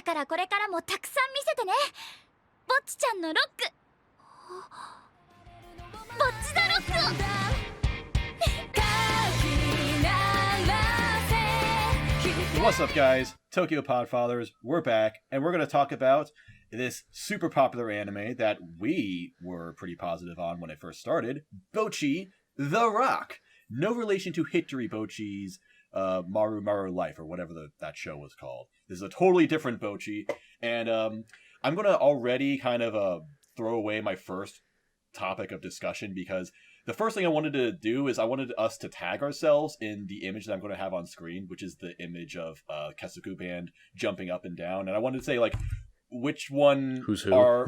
からこれからもたくさん見せてね。ぼっちちゃんのロック。ぼっちザロックを。What's up, guys? Tokyo Podfathers, we're back, and we're going to talk about this super popular anime that we were pretty positive on when it first started, Bocchi the Rock. No relation to Hitori Bocchi's Maru Maru Life, or whatever that show was called. This is a totally different Bocchi, and I'm going to already kind of throw away my first topic of discussion, because the first thing I wanted to do is I wanted us to tag ourselves in the image that I'm going to have on screen, which is the image of Kessoku band jumping up and down. And I wanted to say, like, which one Who's who?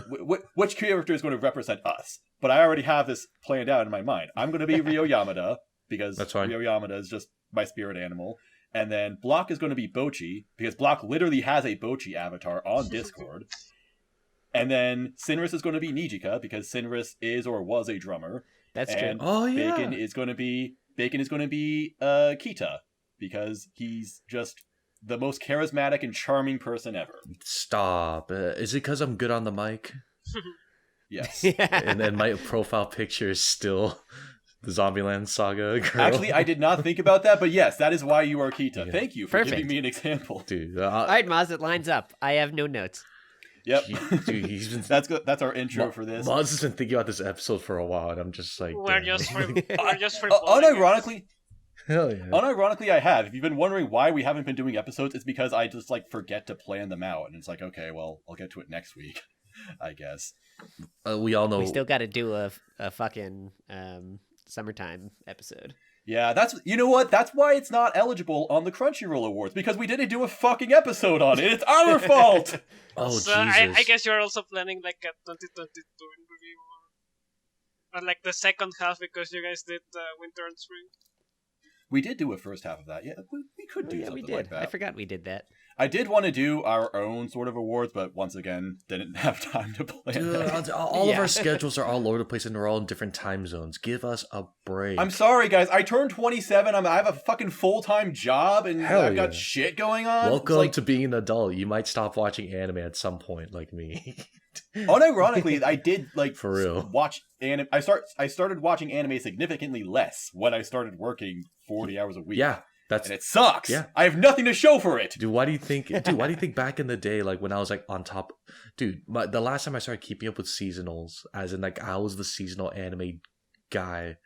which character is going to represent us. But I already have this planned out in my mind. I'm going to be Ryo Yamada, because Ryo Yamada is just my spirit animal. And then Block is going to be Bocchi, because Block literally has a Bocchi avatar on Discord. And then Sinris is going to be Nijika, because Sinris is or was a drummer. That's and true. Oh yeah. Bacon is going to be Kita, because he's just the most charismatic and charming person ever. Stop. Is it because I'm good on the mic? Yes. And then my profile picture is still the Zombieland Saga girl. Actually, I did not think about that, but yes, that is why you are Kita. Yeah. Thank you for Perfect. giving me an example. Dude. All right, Maz, it lines up. I have no notes. Yep. Dude, he's been... That's good. That's our intro for this. Maz has been thinking about this episode for a while, and I'm just like... We're damn. just for Unironically, Hell yeah. Unironically, I have. If you've been wondering why we haven't been doing episodes, it's because I just forget to plan them out, and it's like, okay, well, I'll get to it next week, I guess. We all know... We still got to do a fucking summertime episode. Yeah, you know what? That's why it's not eligible on the Crunchyroll Awards, because we didn't do a fucking episode on it. It's our fault! Oh, so Jesus. I guess you're also planning like a 2022 in review, or like the second half, because you guys did winter and spring. We did do a first half of that. Yeah, we could do something we did. like that. I forgot we did that. I did want to do our own sort of awards, but once again, didn't have time to plan Dude, that. all of our schedules are all over the place, and we're all in different time zones. Give us a break. I'm sorry, guys. I turned 27. I have a fucking full-time job, and Hell I've got yeah. shit going on. Welcome to being an adult. You might stop watching anime at some point, like me. Unironically, I did For real. watch anime. I started watching anime significantly less when I started working 40 hours a week. Yeah, and it sucks. Yeah. I have nothing to show for it. Dude, why do you think back in the day, like when I was like on top, dude, the last time I started keeping up with seasonals, as in like I was the seasonal anime guy,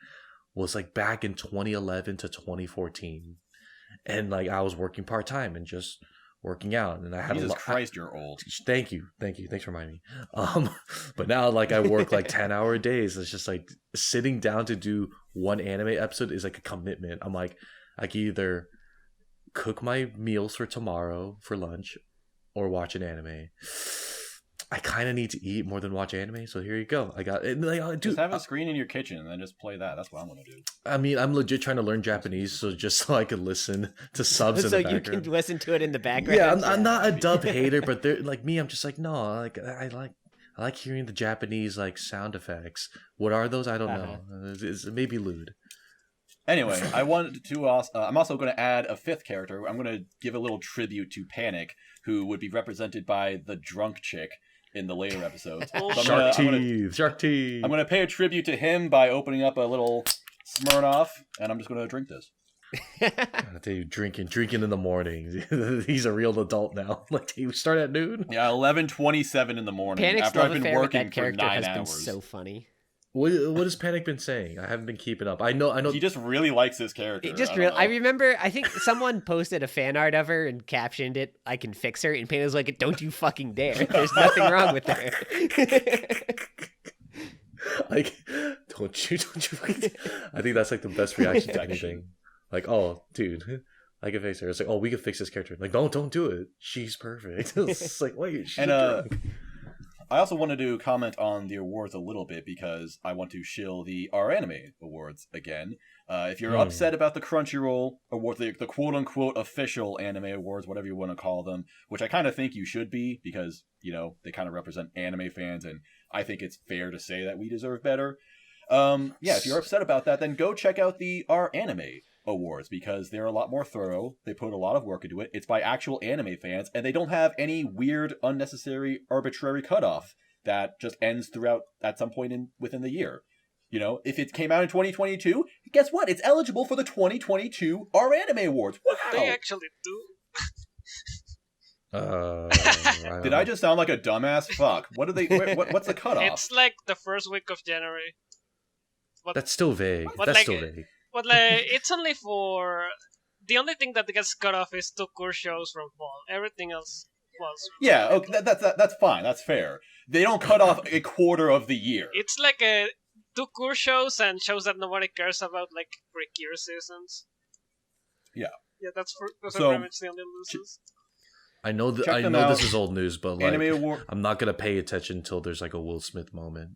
was like back in 2011 to 2014, and like I was working part-time and just working out, and I had Jesus Christ, you're old. Thank you, thanks for reminding me. But now like I work like 10-hour days. It's just like sitting down to do one anime episode is like a commitment. I'm like, I can either cook my meals for tomorrow for lunch or watch an anime. I kind of need to eat more than watch anime, so here you go. I got it. Like, dude, Just have a screen in your kitchen and then just play that. That's what I'm going to do. I mean, I'm legit trying to learn Japanese, so I could listen to subs in So the you background. can listen to it in the background. Yeah, I'm not a dub hater, but they're like me. I'm just like, no, like I like hearing the Japanese like sound effects. What are those? I don't know. It's maybe lewd. Anyway, I wanted to I'm also going to add a fifth character. I'm going to give a little tribute to Panic, who would be represented by the drunk chick in the later episodes. Shark teeth. I'm going to pay a tribute to him by opening up a little Smirnoff, and I'm just going to drink this. I tell you, drinking in the morning. He's a real adult now. Like he start at noon. Yeah, 11:27 in the morning. Panic's after love I've been affair with working that for character 9 has hours. been so funny. What has Panic been saying? I haven't been keeping up. I know. He just really likes his character. I remember, I think someone posted a fan art of her and captioned it, "I can fix her," and Panic was like, "Don't you fucking dare. There's nothing wrong with her." Like, don't you fucking... I think that's like the best reaction to anything. Like, oh, dude, I can fix her. It's like, oh, we can fix this character. Like, don't do it. She's perfect. It's like, wait, she's drunk. I also wanted to comment on the awards a little bit because I want to shill the R Anime Awards again. If you're upset about the Crunchyroll Awards, the quote-unquote official anime awards, whatever you want to call them, which I kind of think you should be because, you know, they kind of represent anime fans, and I think it's fair to say that we deserve better. If you're upset about that, then go check out the R Anime awards because they're a lot more thorough. They put a lot of work into it. It's by actual anime fans, and they don't have any weird, unnecessary, arbitrary cutoff that just ends throughout at some point within the year. You know, if it came out in 2022, guess what? It's eligible for the 2022 R Anime Awards. Wow! They actually do. Did I just sound like a dumbass? Fuck. What do they? What's the cutoff? It's like the first week of January. That's still vague. But That's like- still vague. But like, it's only for the only thing that gets cut off is 2 course shows from fall. Everything else falls. Yeah, okay, that's fine. That's fair. They don't cut off a quarter of the year. It's like a 2 course shows and shows that nobody cares about, like break year seasons. Yeah. Yeah, those So, are pretty much the only losers. I know Check I them know out. this is old news, but like Anime Award, I'm not gonna pay attention until there's like a Will Smith moment.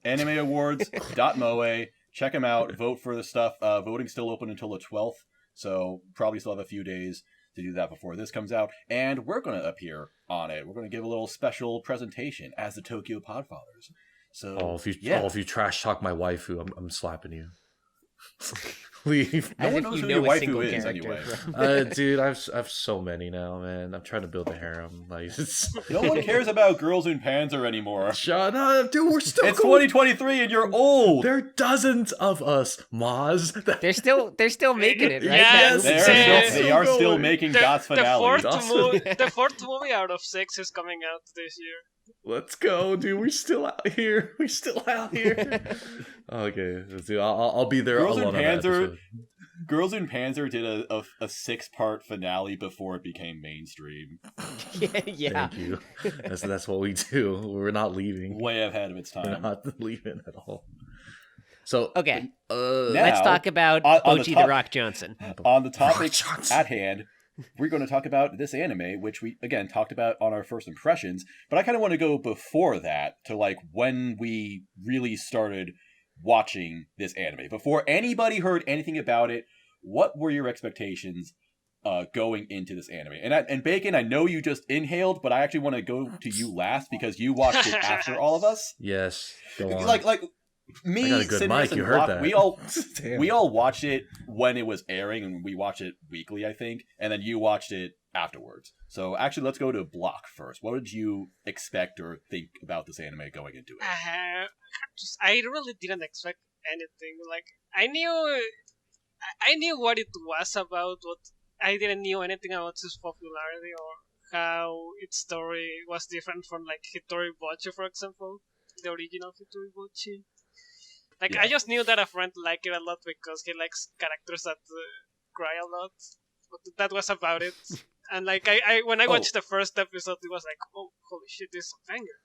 animeawards.moe. Check them out. Vote for the stuff. Voting's still open until the 12th, so probably still have a few days to do that before this comes out. And we're going to appear on it. We're going to give a little special presentation as the Tokyo Podfathers. So, If you trash talk my waifu, I'm slapping you. Leave. No As one if knows you who know your a waifu single is, character anyway. from- Dude, I've so many now, man. I'm trying to build a harem. Like, no one cares about girls in Panzer anymore. shut up, dude. We're still It's going. 2023 and you're old. There are dozens of us, Maz. They're still making it, right? Yes, They are still going. making The, God's the, finale. fourth Awesome. the 4th movie out of 6 is coming out this year. Let's go, dude. We're still out here. We're still out here. Okay, dude. I'll be there Girls in alone on that Panzer. episode. Girls in Panzer did a 6-part finale before it became mainstream. yeah. Thank you. That's what we do. We're not leaving. Way ahead of its We're time. not leaving at all. So Okay, Now, let's talk about on the Bocchi top- the Rock Johnson. On the topic Johnson. at hand, we're going to talk about this anime, which we, again, talked about on our first impressions, but I kind of want to go before that to, like, when we really started watching this anime. Before anybody heard anything about it, what were your expectations going into this anime? And Bacon, I know you just inhaled, but I actually want to go to you last because you watched it after all of us. yes, go on. Like me, I got a good Cinemas, mic. and You heard Block, that. Damn. we all watched it when it was airing, and we watched it weekly, I think, and then you watched it afterwards. So actually, let's go to Block first. What did you expect or think about this anime going into it? I really didn't expect anything. Like I knew what it was about, but I didn't know anything about its popularity or how its story was different from like Hitori Bocchi, for example, the original Hitori Bocchi. Like Yeah. I just knew that a friend liked it a lot because he likes characters that cry a lot. But that was about it. And like I when I Oh. watched the first episode, it was like, oh holy shit, this is a banger.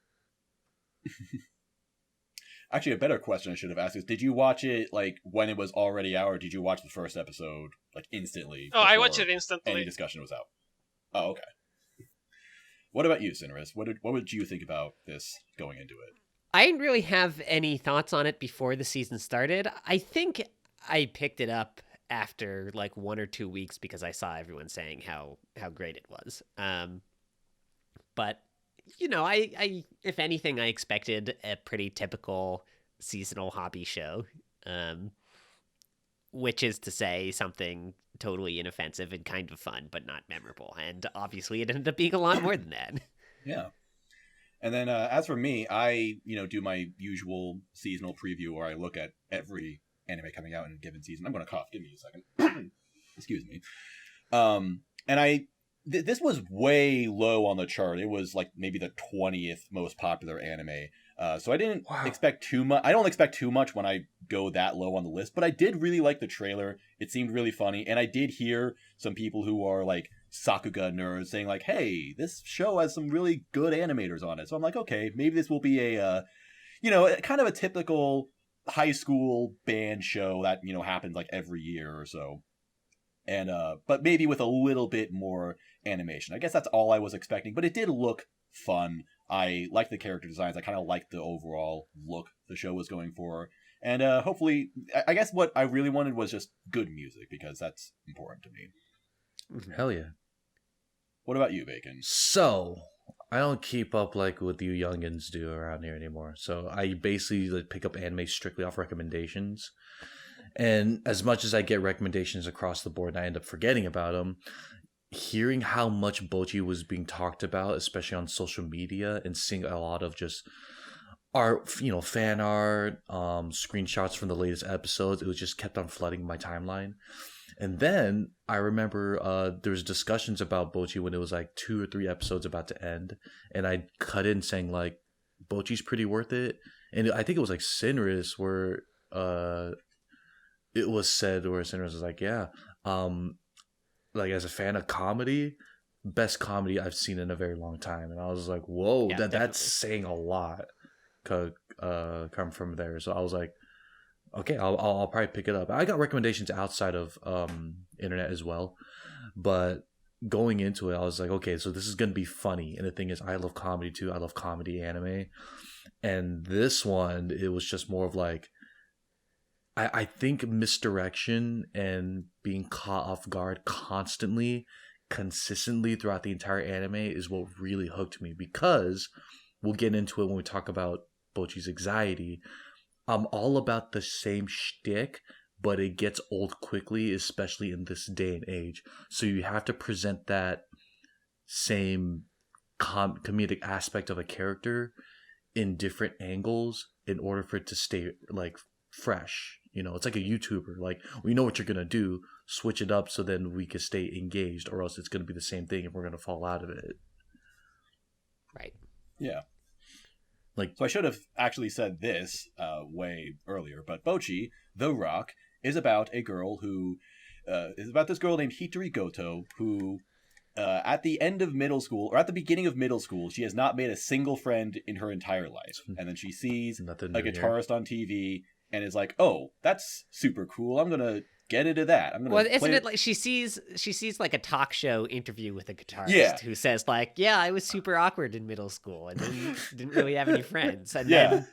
Actually, a better question I should have asked is, did you watch it like when it was already out, or did you watch the first episode like instantly? Oh, I watched before it instantly. Any discussion was out. Oh, okay. What about you, Cineris? What would you think about this going into it? I didn't really have any thoughts on it before the season started. I think I picked it up after like 1 or 2 weeks because I saw everyone saying how great it was. But you know, I if anything, I expected a pretty typical seasonal hobby show, which is to say something totally inoffensive and kind of fun, but not memorable. And obviously, it ended up being a lot more than that. Yeah. And then as for me, I do my usual seasonal preview where I look at every anime coming out in a given season. I'm going to cough. Give me a second. Excuse me. And this was way low on the chart. It was like maybe the 20th most popular anime. So I didn't expect too much. I don't expect too much when I go that low on the list, but I did really like the trailer. It seemed really funny. And I did hear some people who are like Sakuga nerds saying like, hey, this show has some really good animators on it. So I'm like, okay, maybe this will be a, kind of a typical high school band show that, happens like every year or so. And, but maybe with a little bit more animation. I guess that's all I was expecting, but it did look fun. I liked the character designs. I kind of liked the overall look the show was going for. And hopefully, I guess what I really wanted was just good music, because that's important to me. Hell yeah. What about you, Bacon? So, I don't keep up like what you youngins do around here anymore. So I basically like pick up anime strictly off recommendations. And as much as I get recommendations across the board and I end up forgetting about them, hearing how much Bocchi was being talked about, especially on social media, and seeing a lot of just art, fan art, screenshots from the latest episodes, it was just kept on flooding my timeline. And then I remember there was discussions about Bocchi when it was like 2 or 3 episodes about to end, and I cut in saying like, Bocchi's pretty worth it. And I think it was like Sinris where it was said where Sinris was like, yeah, like as a fan of comedy, best comedy I've seen in a very long time. And I was like, whoa, Yeah, that's saying a lot. Come from there. So I was like, okay, I'll probably pick it up. I got recommendations outside of internet as well, but going into it, I was like, okay, so this is gonna be funny. And the thing is, I love comedy too. I love comedy anime, and this one, it was just more of like, I think misdirection and being caught off guard constantly, consistently throughout the entire anime is what really hooked me, because we'll get into it when we talk about Bocchi's anxiety. I'm all about the same shtick, but it gets old quickly, especially in this day and age. So you have to present that same comedic aspect of a character in different angles in order for it to stay like fresh. It's like a YouTuber. Like, we know what you're gonna do, switch it up so then we can stay engaged, or else it's gonna be the same thing and we're gonna fall out of it. Right. Yeah. Like, So I should have actually said this way earlier, but Bocchi the Rock is about a girl who is about this girl named Hitori Goto who at the end of middle school, or at the beginning of middle school, she has not made a single friend in her entire life. And then she sees a guitarist on TV and is like, oh, that's super cool. I'm going to get into that. I'm gonna isn't it like she sees like a talk show interview with a guitarist Yeah. who says like, yeah, I was super awkward in middle school and didn't really have any friends. And Yeah. then,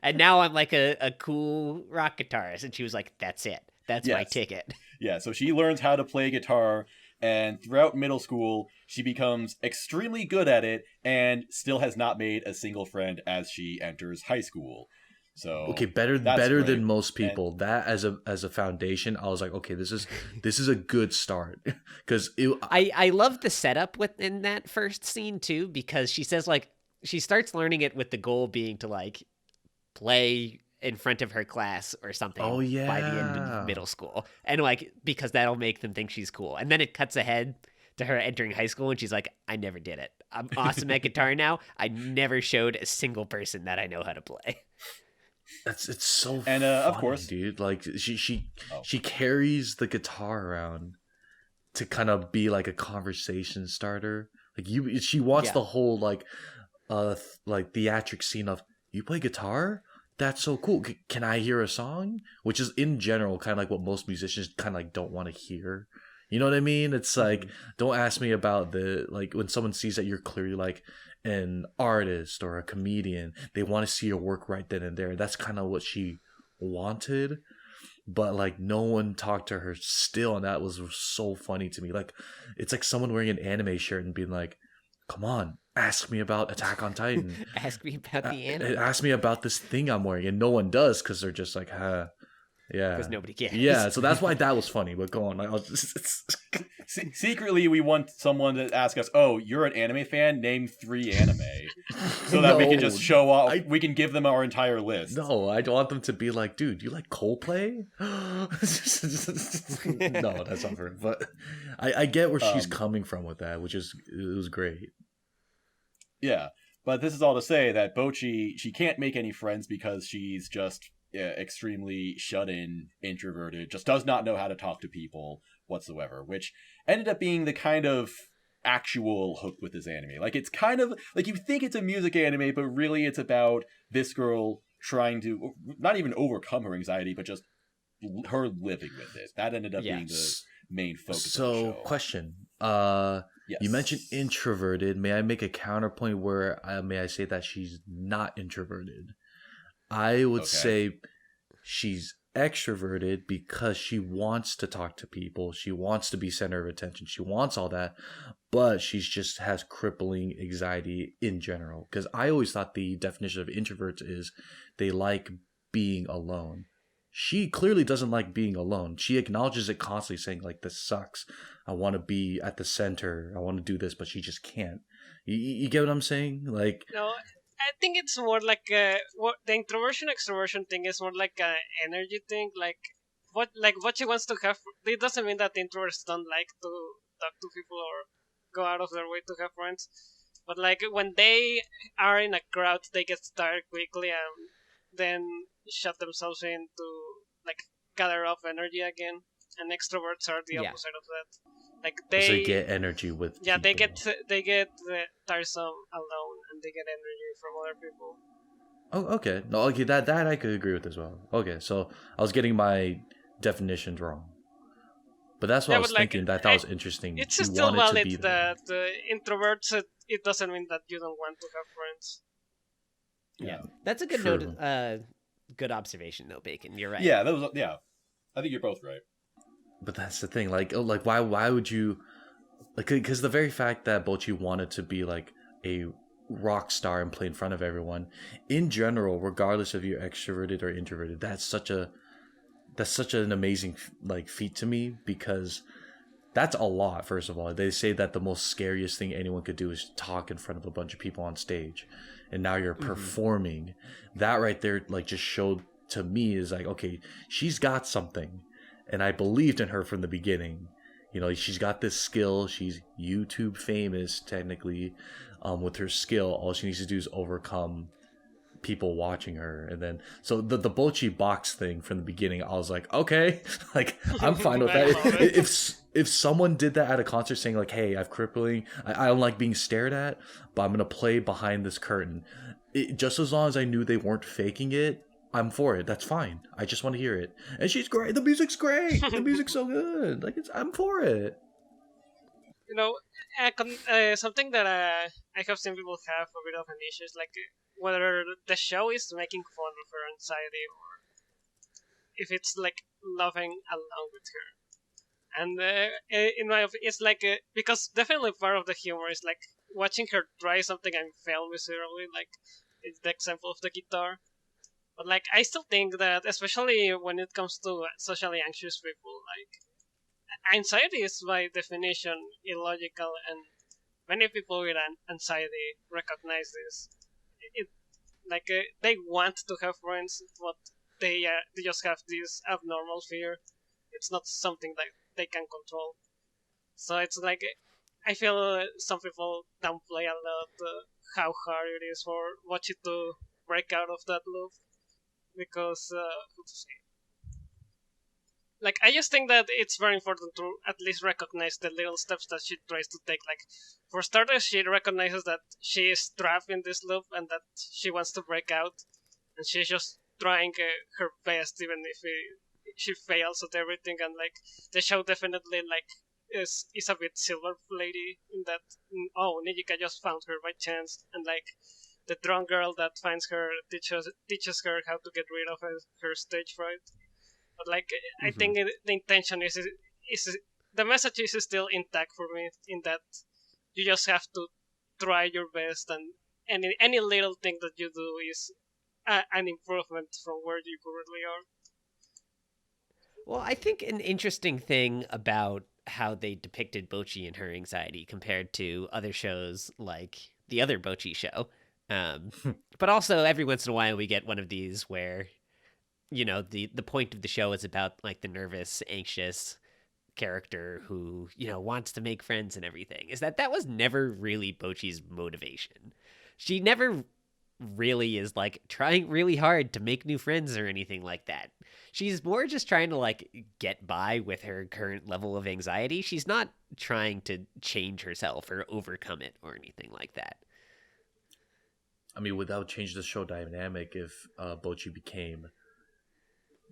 and now I'm like a cool rock guitarist. And she was like, that's it. That's my Yes. ticket. Yeah, so she learns how to play guitar, and throughout middle school, she becomes extremely good at it, and still has not made a single friend as she enters high school. So okay, better great. than most people. That as a foundation, I was like, okay, this is a good start, because I love the setup within that first scene too, because she says like she starts learning it with the goal being to like play in front of her class or something. Oh, yeah. By the end of middle school, and like because that'll make them think she's cool. And then it cuts ahead to her entering high school, and she's like, I never did it. I'm awesome at guitar now. I never showed a single person that I know how to play. it's so And funny, of course, dude. Like she carries the guitar around to kind of be like a conversation starter. Like she wants the whole like theatric scene of, you play guitar? That's so cool. Can I hear a song? Which is in general kind of like what most musicians kind of like don't want to hear. You know what I mean? It's like, don't ask me about like when someone sees that you're clearly like an artist or a comedian, they want to see your work right then and there. That's kind of what she wanted, but like no one talked to her still, and that was so funny to me. Like, it's like someone wearing an anime shirt and being like, come on, ask me about Attack on Titan. Ask me about the anime. Ask me about this thing I'm wearing, and no one does, because they're just like, yeah, because nobody cares. Yeah, so that's why that was funny. But go on, like, I was just secretly we want someone to ask us, oh, you're an anime fan, name 3 anime, so that we can just show off. We can give them our entire list. No, I want them to be like, dude, you like Coldplay? No, that's not fair. But I get where she's coming from with that, which is, it was great. Yeah, but this is all to say that Bocchi, she can't make any friends because she's just extremely shut-in, introverted, just does not know how to talk to people whatsoever, which ended up being the kind of actual hook with this anime. Like, it's kind of like, you think it's a music anime, but really it's about this girl trying to not even overcome her anxiety, but just her living with it. That ended up being the main focus of the show. Question. Yes. You mentioned introverted. May I make a counterpoint where may I say that she's not introverted? I would say she's extroverted because she wants to talk to people. She wants to be center of attention. She wants all that, but she's just has crippling anxiety in general. Because I always thought the definition of introverts is they like being alone. she clearly doesn't like being alone. She acknowledges it constantly, saying like, "This sucks. I want to be at the center. I want to do this," but she just can't. You get what I'm saying? Like, No, I think it's more like what the introversion extroversion thing is more like a energy thing. What she wants to have. It doesn't mean that introverts don't like to talk to people or go out of their way to have friends. But like when they are in a crowd, they get tired quickly and then shut themselves in to like gather up energy again. And extroverts are the Yeah. opposite of that. Like so they they, get energy with yeah, people. they get tiresome alone, and they get energy from other people. Oh, okay. No, okay, that I could agree with as well. Okay, so I was getting my definitions wrong, but that's what Yeah, I was but, like, thinking. That was interesting. It's She still wanted to valid be there. that introverts. It doesn't mean that you don't want to have friends. Yeah, that's a good True. note. Good observation, though, Bacon. You're right. Yeah, that was yeah. I think you're both right. But that's the thing. Like why would you? Like, because the very fact that Bocchi wanted to be like a rock star and play in front of everyone, in general, regardless if you're extroverted or introverted, that's such an amazing like feat to me, because that's a lot. First of all, they say that the most scariest thing anyone could do is talk in front of a bunch of people on stage, and now you're performing. That right there, like, just showed to me is like, okay, she's got something, and I believed in her from the beginning. You know, she's got this skill. She's YouTube famous, technically, with her skill. All she needs to do is overcome people watching her. And then, so the Bocchi box thing from the beginning, I was like, okay, like, I'm fine with I that. love it. If someone did that at a concert, saying like, hey, I don't like being stared at, but I'm gonna play behind this curtain, just as long as I knew they weren't faking it, I'm for it. That's fine. I just want to hear it. And she's great. The music's great. The music's so good. Like, I'm for it. You know, something that I have seen people have a bit of an issue is like whether the show is making fun of her anxiety or if it's like laughing along with her. And in my opinion, it's like because definitely part of the humor is like watching her try something and fail miserably. Like it's the example of the guitar. But like I still think that, especially when it comes to socially anxious people, like anxiety is by definition illogical, and many people with anxiety recognize this. It like they want to have friends, but they just have this abnormal fear. It's not something that they can control. So it's like I feel some people downplay a lot how hard it is for Mochi to break out of that loop, because how to say, like I just think that it's very important to at least recognize the little steps that she tries to take. Like for starters, she recognizes that she is trapped in this loop and that she wants to break out, and she's just trying her best, even if she fails at everything. And like the show definitely like is a bit silver lady in that. Oh, Nijika just found her by chance, and like the drunk girl that finds her teaches her how to get rid of her stage fright. But like I think the intention is the message is still intact for me, in that you just have to try your best, and any little thing that you do is an improvement from where you currently are. Well, I think an interesting thing about how they depicted Bocchi and her anxiety compared to other shows like the other Bocchi show, but also every once in a while we get one of these where, you know, the point of the show is about like the nervous, anxious character who, you know, wants to make friends and everything, is that was never really Bocchi's motivation. She never really is like trying really hard to make new friends or anything like that. She's more just trying to like get by with her current level of anxiety. She's not trying to change herself or overcome it or anything like that. I mean, without changing the show dynamic, if Bocchi became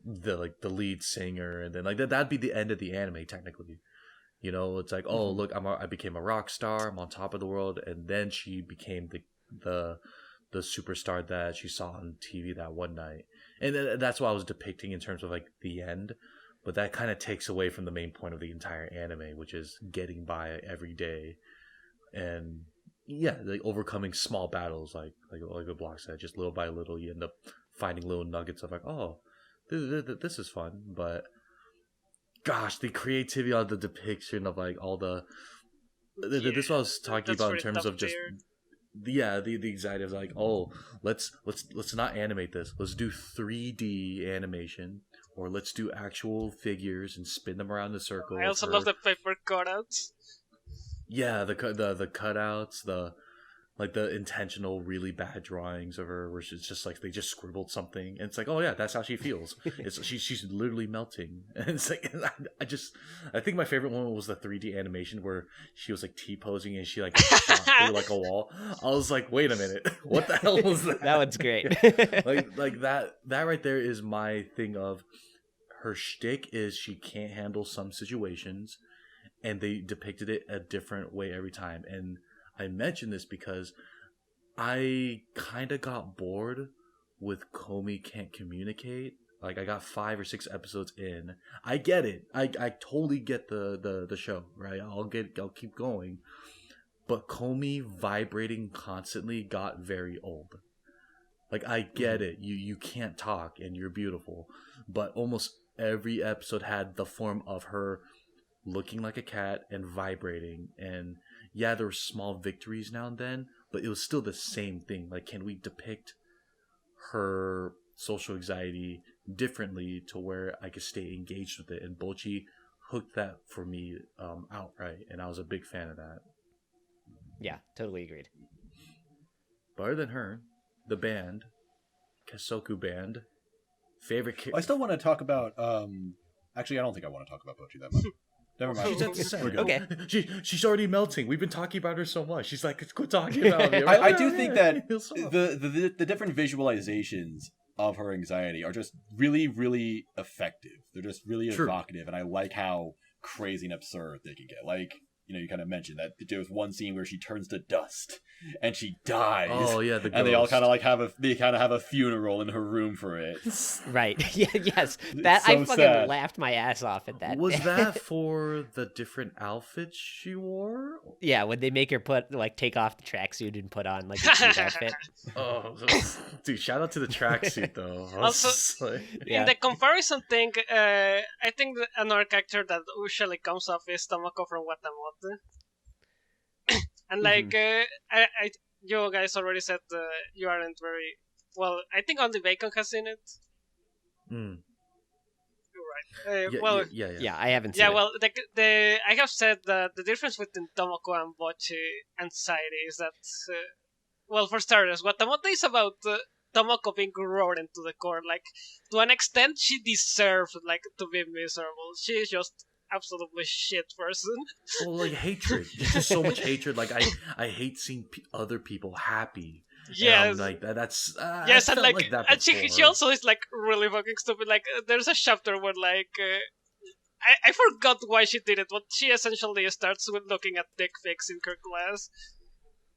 the lead singer, and then like that'd be the end of the anime technically. You know, it's like, oh look, I became a rock star, I'm on top of the world, and then she became the superstar that she saw on TV that one night, and that's what I was depicting in terms of like the end. But that kind of takes away from the main point of the entire anime, which is getting by every day, and yeah, like overcoming small battles, like a block said, just little by little, you end up finding little nuggets of like, oh, this is fun, but gosh, the creativity on the depiction of like all the this is what I was talking That's about in pretty terms top of just tier. the anxiety of like, oh, let's not animate this. Let's do 3D animation, or let's do actual figures and spin them around the circle. I also love the paper cutouts. Yeah, the cutouts, the intentional really bad drawings of her, where she's just like they just scribbled something, and it's like, oh yeah, that's how she feels. She's literally melting, and it's like I think my favorite one was the 3D animation where she was like T-posing and she like shot through like a wall. I was like, wait a minute, what the hell was that? That one's great. like that right there is my thing of her shtick is she can't handle some situations, and they depicted it a different way every time. And I mention this because I kind of got bored with Comey Can't Communicate. Like, I got 5 or 6 episodes in. I get it. I totally get the show, right? I'll keep going. But Comey vibrating constantly got very old. Like, I get it. You can't talk and you're beautiful. But almost every episode had the form of her looking like a cat and vibrating. And yeah, there were small victories now and then, but it was still the same thing. Like, can we depict her social anxiety differently to where I could stay engaged with it? And Bocchi hooked that for me outright, and I was a big fan of that. Yeah, totally agreed. But other than her, the band, Kessoku band, favorite. I still want to talk about. Actually, I don't think I want to talk about Bocchi that much. Never mind. She's at the center. We're good. Okay. She's already melting. We've been talking about her so much. She's like, quit talking about me. I do think that the different visualizations of her anxiety are just really, really effective. They're just really evocative, and I like how crazy and absurd they can get. Like, you kind of mentioned that there was one scene where she turns to dust and she dies. Oh yeah, and they all kind of like have a funeral in her room for it. Right. Yeah. Yes. That so I fucking sad. laughed my ass off at that. Was that for the different outfits she wore? Yeah, when they make her take off the tracksuit and put on like a cute outfit. Oh, dude! Shout out to the tracksuit though. Also, Yeah. in the comparison thing, I think another character that usually comes up is Tomoko from Watamote. And like, you guys already said you aren't very well. I think only Bacon has seen it. Mm. You're right. Yeah. I haven't seen Yeah, it. well, I have said that the difference between Tomoko and Bocchi and Sairi is that, well, for starters, Watamote is about Tomoko being roared into the core. Like, to an extent, she deserves like to be miserable. She is just absolutely shit person. Well, like hatred. It's just so much hatred. Like I hate seeing other people happy. Yes. And like that's Yes, I and felt like, that and she before. also is like really fucking stupid. Like, there's a chapter where like I forgot why she did it, but she essentially starts with looking at dick pics in her class.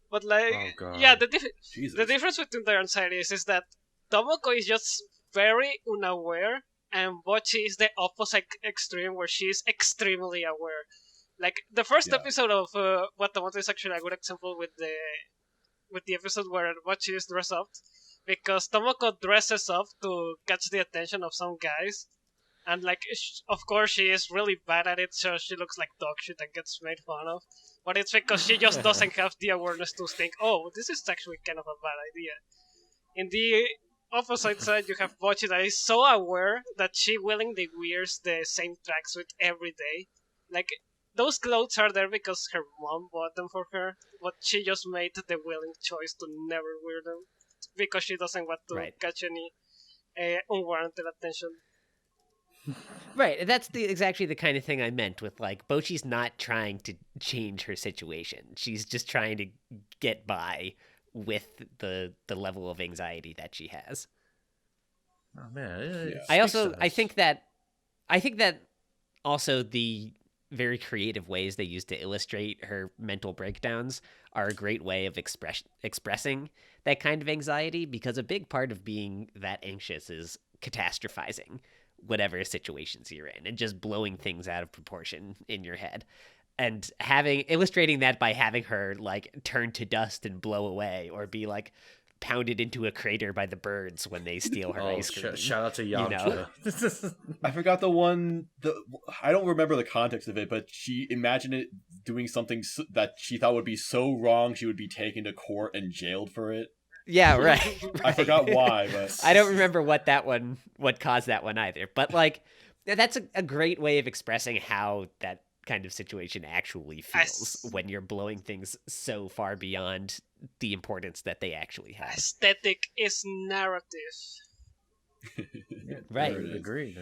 But like, Oh, God. yeah, Jesus. the difference between their anxieties is that Tomoko is just very unaware, and Bocchi is the opposite extreme, where she is extremely aware. Like the first episode of Watamote is actually a good example with the episode where Bocchi is dressed up, because Tomoko dresses up to catch the attention of some guys, and like of course she is really bad at it, so she looks like dog shit and gets made fun of. But it's because she just doesn't have the awareness to think, oh, this is actually kind of a bad idea. In the opposite side, you have Bocchi that is so aware that she willingly wears the same tracksuit every day. Like, those clothes are there because her mom bought them for her, but she just made the willing choice to never wear them because she doesn't want to catch any unwarranted attention. Right, that's exactly the kind of thing I meant with like Bocchi's not trying to change her situation. She's just trying to get by with the level of anxiety that she has. Oh man. I think that also the very creative ways they use to illustrate her mental breakdowns are a great way of expressing that kind of anxiety, because a big part of being that anxious is catastrophizing whatever situations you're in and just blowing things out of proportion in your head, and illustrating that by having her like turn to dust and blow away, or be like pounded into a crater by the birds when they steal her ice cream. Shout out to You know? Yamcha. I forgot the one. I don't remember the context of it, but she imagined it doing something that she thought would be so wrong she would be taken to court and jailed for it. Yeah, right. I forgot why, but I don't remember what caused that one either. But like, that's a great way of expressing how that kind of situation actually feels when you're blowing things so far beyond the importance that they actually have. Aesthetic is narrative. Right. Agreed.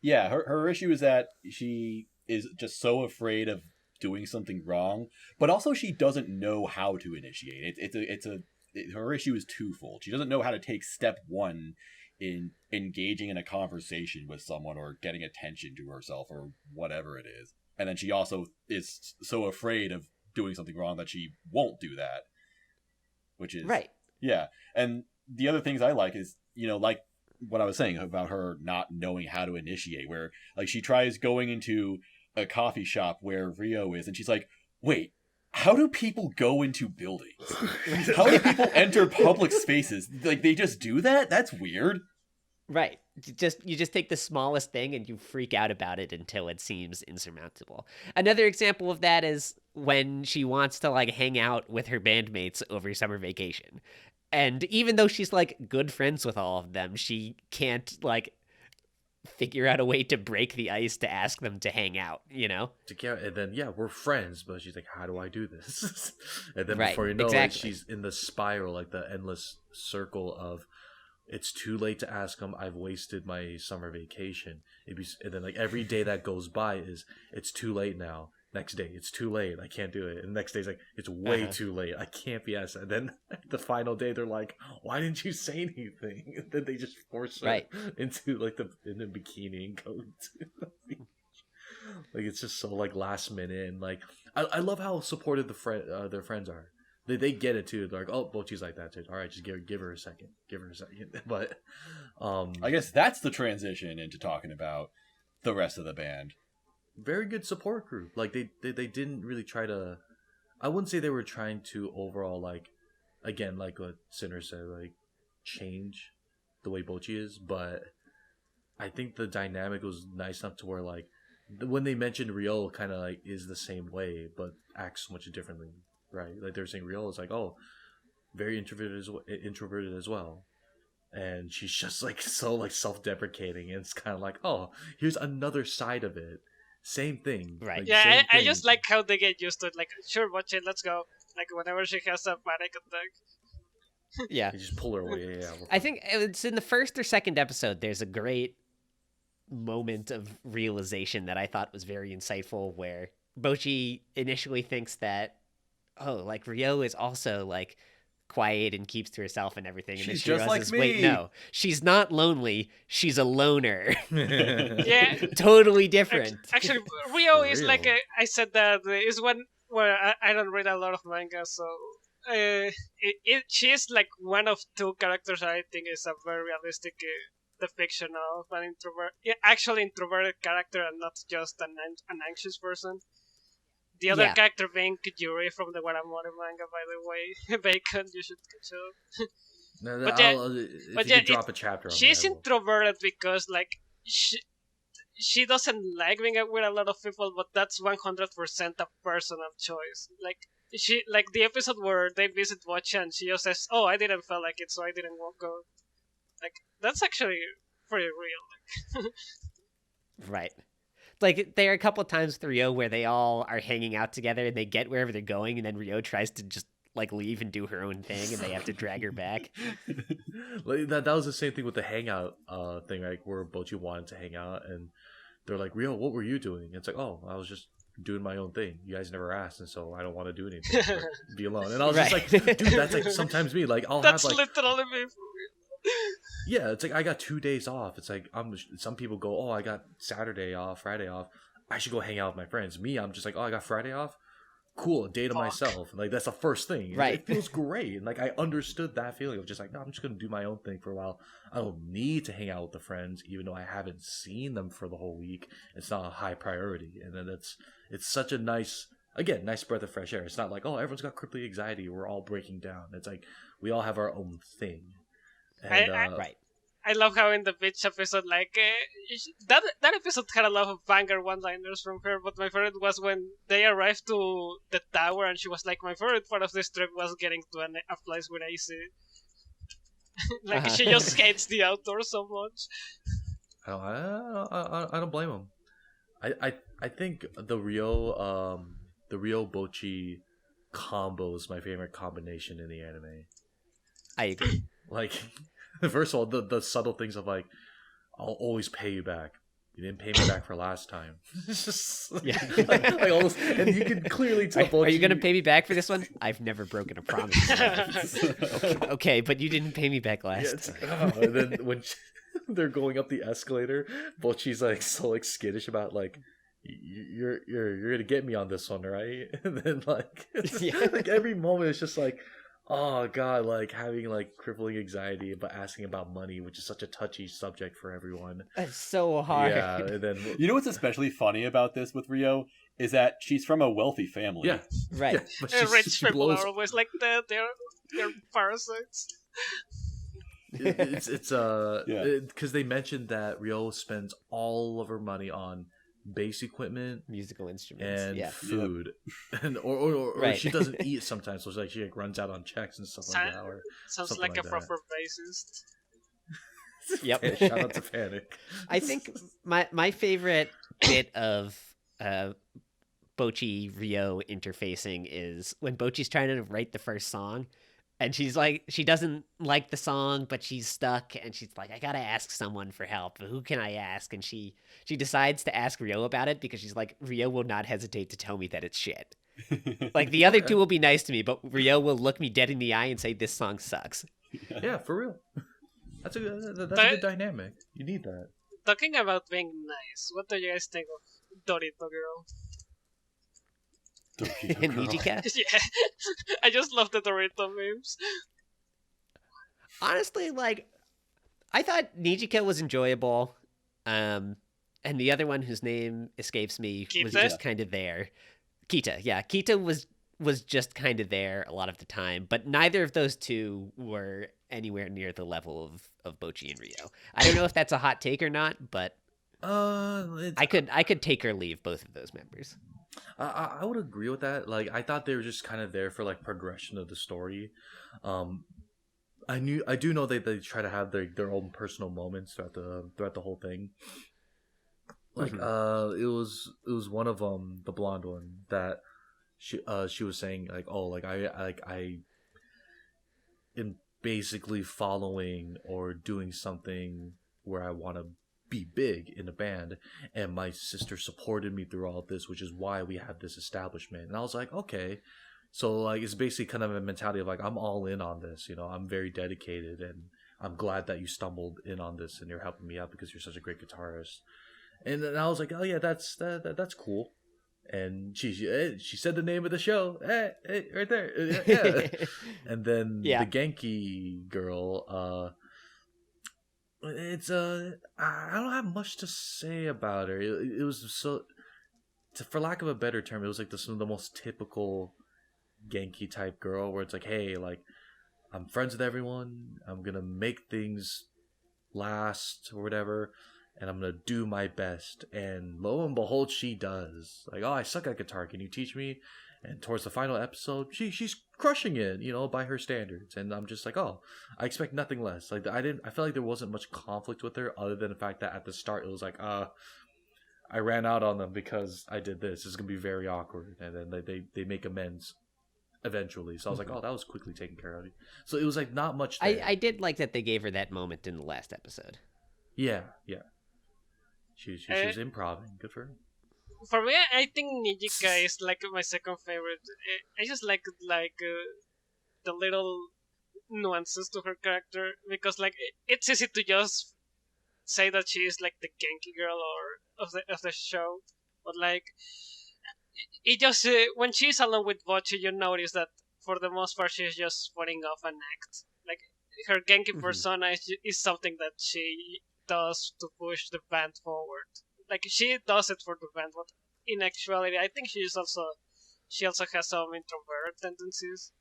Yeah, her issue is that she is just so afraid of doing something wrong, but also she doesn't know how to initiate it. Her issue is twofold. She doesn't know how to take step one in engaging in a conversation with someone or getting attention to herself or whatever it is. And then she also is so afraid of doing something wrong that she won't do that. Which is... Right. Yeah. And the other things I like is, like what I was saying about her not knowing how to initiate, where like she tries going into a coffee shop where Rio is, and she's like, wait, how do people go into buildings? How do people enter public spaces? Like, they just do that? That's weird. Right. You just take the smallest thing and you freak out about it until it seems insurmountable. Another example of that is when she wants to like hang out with her bandmates over summer vacation. And even though she's like good friends with all of them, she can't like figure out a way to break the ice to ask them to hang out, And then, we're friends, but she's like, how do I do this? And then Right, before you know exactly. it, she's in the spiral, like the endless circle of, it's too late to ask him, I've wasted my summer vacation. And then like every day that goes by it's too late now. Next day, it's too late, I can't do it. And the next day's like, it's way too late, I can't be asked. And then the final day, they're like, why didn't you say anything? And then they just force her into like in the bikini and go to the beach. Like, it's just so like last minute. And like, I love how supportive their friends are. They get it too. They're like, oh, Bocchi's like that too. All right, just give her a second. But I guess that's the transition into talking about the rest of the band. Very good support group. Like they didn't really try to. I wouldn't say they were trying to overall like, again, like what Sinner said, like change the way Bocchi is. But I think the dynamic was nice enough to where like when they mentioned Ryo, kind of like is the same way, but acts much differently. Right, like they're saying Ryo is like, oh, very introverted as well, and she's just like so like self-deprecating, and it's kind of like, oh, here's another side of it. Same thing, right? Like, Yeah, I just like how they get used to it. Like, sure, watch it, let's go. Like whenever she has a panic attack. Yeah, you just pull her away. Yeah, I think it's in the first or second episode. There's a great moment of realization that I thought was very insightful, where Bocchi initially thinks that, oh, like Ryo is also like quiet and keeps to herself and everything. And She's then she just like realizes, me. wait, no, she's not lonely. She's a loner. Yeah, Totally different. actually, Ryo is real. like I said that is one where I don't read a lot of manga, so she is like one of two characters I think is a very realistic depiction of an actually introverted character and not just an anxious person. The other character being Yuri from the Waramori manga, by the way. Bacon, you should catch up. No, But yeah, if you could drop a chapter on she's that, I will. introverted because like she doesn't like being with a lot of people, but that's 100% a personal choice. Like she like the episode where they visit Watch and she just says, "Oh, I didn't feel like it, so I didn't go." Like that's actually pretty real. Right. Like, there are a couple of times with Ryo where they all are hanging out together and they get wherever they're going, and then Ryo tries to just like leave and do her own thing, and they have to drag her back. Like, that was the same thing with the hangout thing, like where Bocchi wanted to hang out, and they're like, Ryo, what were you doing? And it's like, oh, I was just doing my own thing. You guys never asked, and so I don't want to do anything. But be alone. And I was just like, dude, that's like sometimes me. Like, I'll That's have like, literally me. yeah, it's like I got 2 days off. It's like some people go, oh, I got Saturday off, Friday off. I should go hang out with my friends. Me, I'm just like, oh, I got Friday off. Cool, a day to myself. Like, that's the first thing. Right. It feels great. And like, I understood that feeling of just like, no, I'm just gonna do my own thing for a while. I don't need to hang out with the friends, even though I haven't seen them for the whole week. It's not a high priority. And then it's such a nice again, nice breath of fresh air. It's not like, oh, everyone's got crippling anxiety, we're all breaking down. It's like we all have our own thing. And, Right. I love how in the bitch episode, like that episode had a lot of banger one-liners from her. But my favorite was when they arrived to the tower, and she was like, "My favorite part of this trip was getting to a place with AC." Like she just hates the outdoors so much. I don't blame him. I think the Rio Bocchi combo is my favorite combination in the anime. I agree. Like, first of all, the subtle things of like, I'll always pay you back. You didn't pay me back for last time. It's just like all those, and you can clearly tell. Are you gonna pay me back for this one? I've never broken a promise. okay, but you didn't pay me back last. Yeah, and then when they're going up the escalator, Bocchi's like so like skittish about like, you're gonna get me on this one, right? And then like, like every moment it's just like, oh god, like having like crippling anxiety but asking about money, which is such a touchy subject for everyone. That's so hard. Yeah, and then You know what's especially funny about this with Rio is that she's from a wealthy family. yeah, Right. yeah, but Rich people blows. are always like that. They're parasites. It's Yeah. because they mentioned that Rio spends all of her money on base equipment Musical instruments. and Yeah. food, and or Right. she doesn't eat sometimes, so it's like she like runs out on checks and stuff like that. Or Sounds something like like a that. proper bassist. Yep. yeah, shout out to Panic. I think my favorite bit of Bocchi Rio interfacing is when Bocchi's trying to write the first song, and she's like, she doesn't like the song, but she's stuck, and she's like, I gotta ask someone for help. Who can I ask? And she decides to ask Rio about it because she's like, Rio will not hesitate to tell me that it's shit. Like the other two will be nice to me, but Rio will look me dead in the eye and say this song sucks. Yeah, for real. That's a good dynamic. You need that. Talking about being nice, what do you guys think of Dorito Girl? And Nijika. Yeah, I just love the Dorito memes. Honestly, like, I thought Nijika was enjoyable, and the other one whose name escapes me was Kita? just kind of there. Kita, yeah, Kita was just kind of there a lot of the time, but neither of those two were anywhere near the level of Bocchi and Rio. I don't know if that's a hot take or not, but I could take or leave both of those members. I would agree with that. Like, I thought they were just kind of there for like progression of the story. I do know they try to have their own personal moments throughout the whole thing. Like, it was one of the blonde one that she was saying like, oh, like I am basically following or doing something where I want to be big in a band, and my sister supported me through all of this, which is why we have this establishment. And I was like, okay, so like it's basically kind of a mentality of like, I'm all in on this, you know, I'm very dedicated, and I'm glad that you stumbled in on this and you're helping me out because you're such a great guitarist. And then I was like, oh yeah, that's cool. And she said the name of the show, hey right there, yeah. And then the Genki girl, it's I don't have much to say about her. It was so, for lack of a better term, it was like the most typical Genki type girl, where it's like, hey, like, I'm friends with everyone, I'm gonna make things last or whatever, and I'm gonna do my best. And lo and behold, she does. Like, oh, I suck at guitar, can you teach me? And towards the final episode, she's crushing it, you know, by her standards. And I'm just like, oh, I expect nothing less. Like, I felt like there wasn't much conflict with her, other than the fact that at the start it was like, I ran out on them because I did this. It's gonna be very awkward. And then they make amends eventually. So I was like, oh, that was quickly taken care of. So it was like not much there. I did like that they gave her that moment in the last episode. Yeah. She was improvising. Good for her. For me, I think Nijika is like my second favorite. I just like the little nuances to her character, because like it's easy to just say that she is like the Genki girl or of the show, but like it just when she's alone with Bocchi, you notice that for the most part she's just putting off an act. Like her Genki persona is something that she does to push the band forward. Like she does it for the band, but in actuality, I think she is also she also has some introvert tendencies.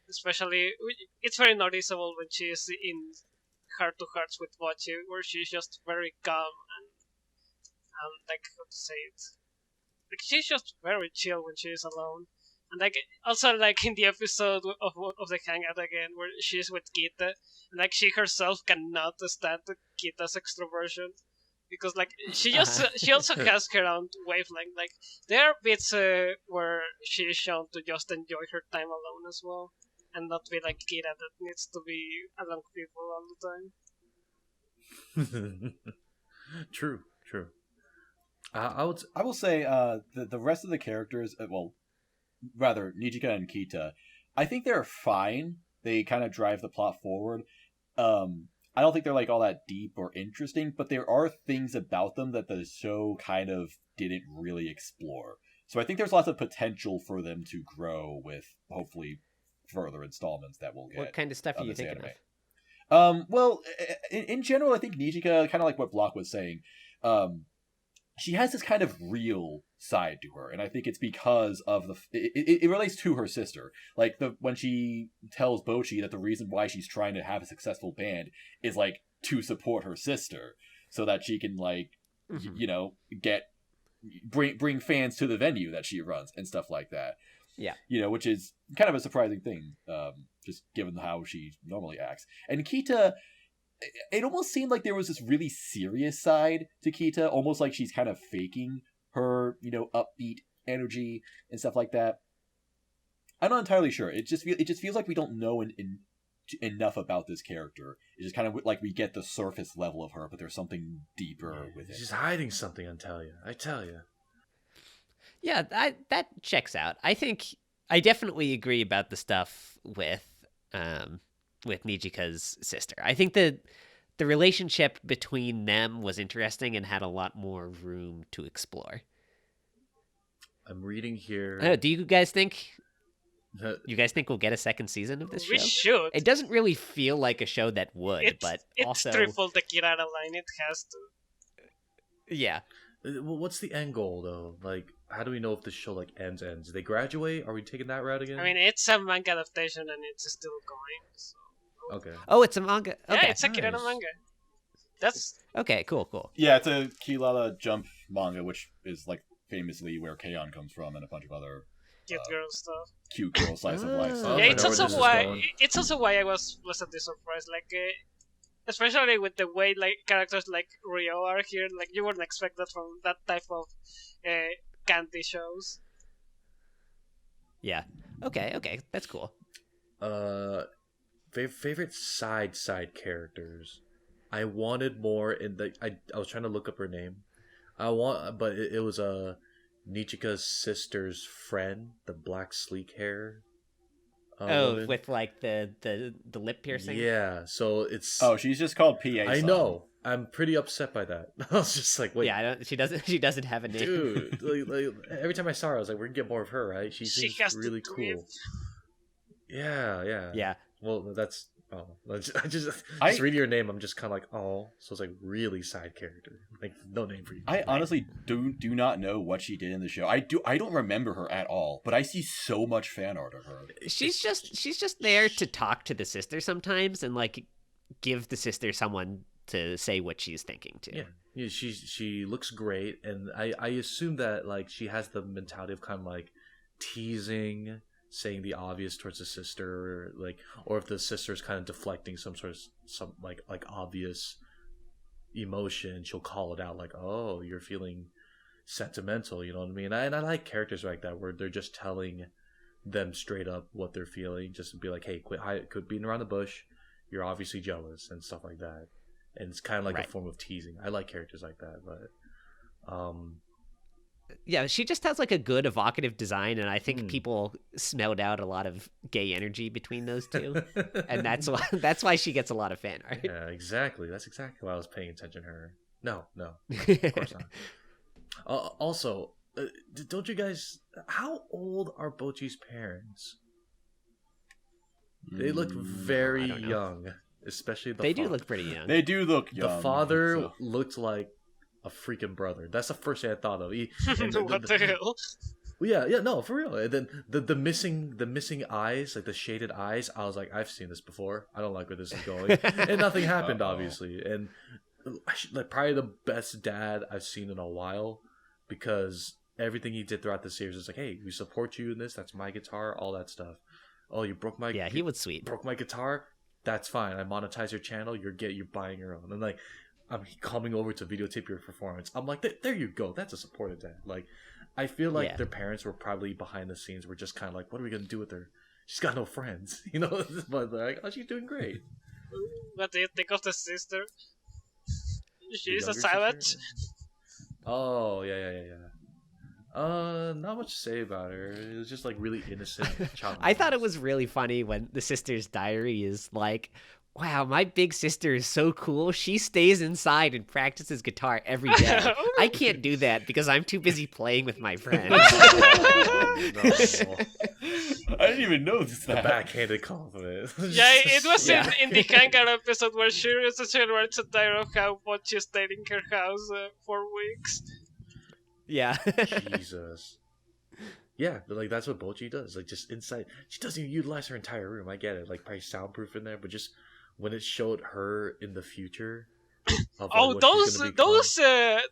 Especially, it's very noticeable when she is in heart to hearts with Bocchi, where she's just very calm and like how to say it, like she's just very chill when she is alone. And like also like in the episode of the hangout again, where she's with Kita, and like she herself cannot stand Kita's extroversion because like she also has her own wavelength. Like there are bits where she is shown to just enjoy her time alone as well, and not be like Kita that needs to be among people all the time. True. I will say the rest of the characters, well, rather Nijika and Kita, I think they're fine. They kind of drive the plot forward. I don't think they're like all that deep or interesting, but there are things about them that the show kind of didn't really explore. So I think there's lots of potential for them to grow with hopefully further installments that we'll get. What kind of stuff are you thinking anime. of? Well, in general, I think Nijika, kind of like what Block was saying, she has this kind of real side to her, and I think it's because of it relates to her sister. Like when she tells Bocchi that the reason why she's trying to have a successful band is like to support her sister, so that she can like bring fans to the venue that she runs and stuff like that. Yeah, which is kind of a surprising thing, just given how she normally acts. And Kita, it almost seemed like there was this really serious side to Kita, almost like she's kind of faking her, upbeat energy and stuff like that. I'm not entirely sure. It just feels like we don't know enough about this character. It's just kind of like we get the surface level of her, but there's something deeper with it. She's hiding something, I tell you. Yeah, that checks out. I think I definitely agree about the stuff with Nijika's sister. I think the relationship between them was interesting and had a lot more room to explore. I'm reading here. I don't know, do you guys think we'll get a second season of this show? We should. It doesn't really feel like a show that would, but also it's triple the Kirara line. It has to. Yeah. Well, what's the end goal though? Like, how do we know if this show like ends? Do they graduate? Are we taking that route again? I mean, it's a manga adaptation and it's still going. So. Okay. Oh, it's a manga. Okay. Yeah, it's a Kirara manga. That's okay. Cool. Yeah, it's a Kilala Jump manga, which is like famously where K-On comes from, and a bunch of other cute girl stuff. Cute girl slice of life stuff. Yeah, I it's know also where this is why going. I was pleasantly surprised. Like, especially with the way like characters like Rio are here. Like, you wouldn't expect that from that type of candy shows. Yeah. Okay. That's cool. Favorite side characters. I wanted more in the. I was trying to look up her name. But it was Nichika's sister's friend, the black sleek hair. Woman. With like the lip piercing. Yeah, so it's. Oh, she's just called PA. I know. I'm pretty upset by that. I was just like, wait. Yeah, she doesn't have a name. Dude, like, every time I saw her, I was like, we're gonna get more of her, right? She seems really cool. Yeah. Well, that's. Oh, I just reading your name. I'm just kind of like, oh, so it's like really side character, like no name for you. I honestly do not know what she did in the show. I don't remember her at all, but I see so much fan art of her. She's just there to talk to the sister sometimes and like give the sister someone to say what she's thinking to. Yeah, she looks great, and I assume that like she has the mentality of kind of like teasing, saying the obvious towards the sister, like, or if the sister's kind of deflecting some like obvious emotion, she'll call it out, like, oh, you're feeling sentimental, you know what I mean? And I like characters like that where they're just telling them straight up what they're feeling, just to be like, hey, quit beating around the bush, you're obviously jealous and stuff like that. And it's kind of like a form of teasing. I like characters like that, but yeah, she just has like a good evocative design, and I think people smelled out a lot of gay energy between those two, and that's why she gets a lot of fan art. Yeah, exactly. That's exactly why I was paying attention to her. No, of course not. Also, don't you guys? How old are Bocchi's parents? They look very young, especially the. They do look pretty young. They do look young. The father looked like a freaking brother. That's the first thing I thought of. What the hell? Well, yeah, no, for real. And then the missing eyes, like the shaded eyes, I was like, I've seen this before. I don't like where this is going. And nothing happened, obviously. And like probably the best dad I've seen in a while, because everything he did throughout the series is like, hey, we support you in this. That's my guitar, all that stuff. Oh, you broke my Yeah, he was sweet. Broke my guitar. That's fine. I monetize your channel. You're buying your own. And like, I'm coming over to videotape your performance. I'm like, there you go. That's a supportive dad. Like, I feel like their parents were probably behind the scenes. Were just kind of like, what are we gonna do with her? She's got no friends, you know. But they're like, oh, she's doing great. What do you think of the sister? The She's a younger savage. sister? Oh yeah. Not much to say about her. It was just like really innocent. I thought it was really funny when the sister's diary is like, wow, my big sister is so cool. She stays inside and practices guitar every day. I can't do that because I'm too busy playing with my friends. Oh, no. I didn't even notice The that. backhanded compliment. Yeah, it was Yeah. in the Hangar episode where she essentially writes a diary of how Bocchi stayed in her house for weeks. Yeah. Jesus. Yeah, but like that's what Bocchi does. Like just inside, she doesn't even utilize her entire room. I get it, like probably soundproof in there, but just when it showed her in the future. Of, like, Oh, what she's gonna become.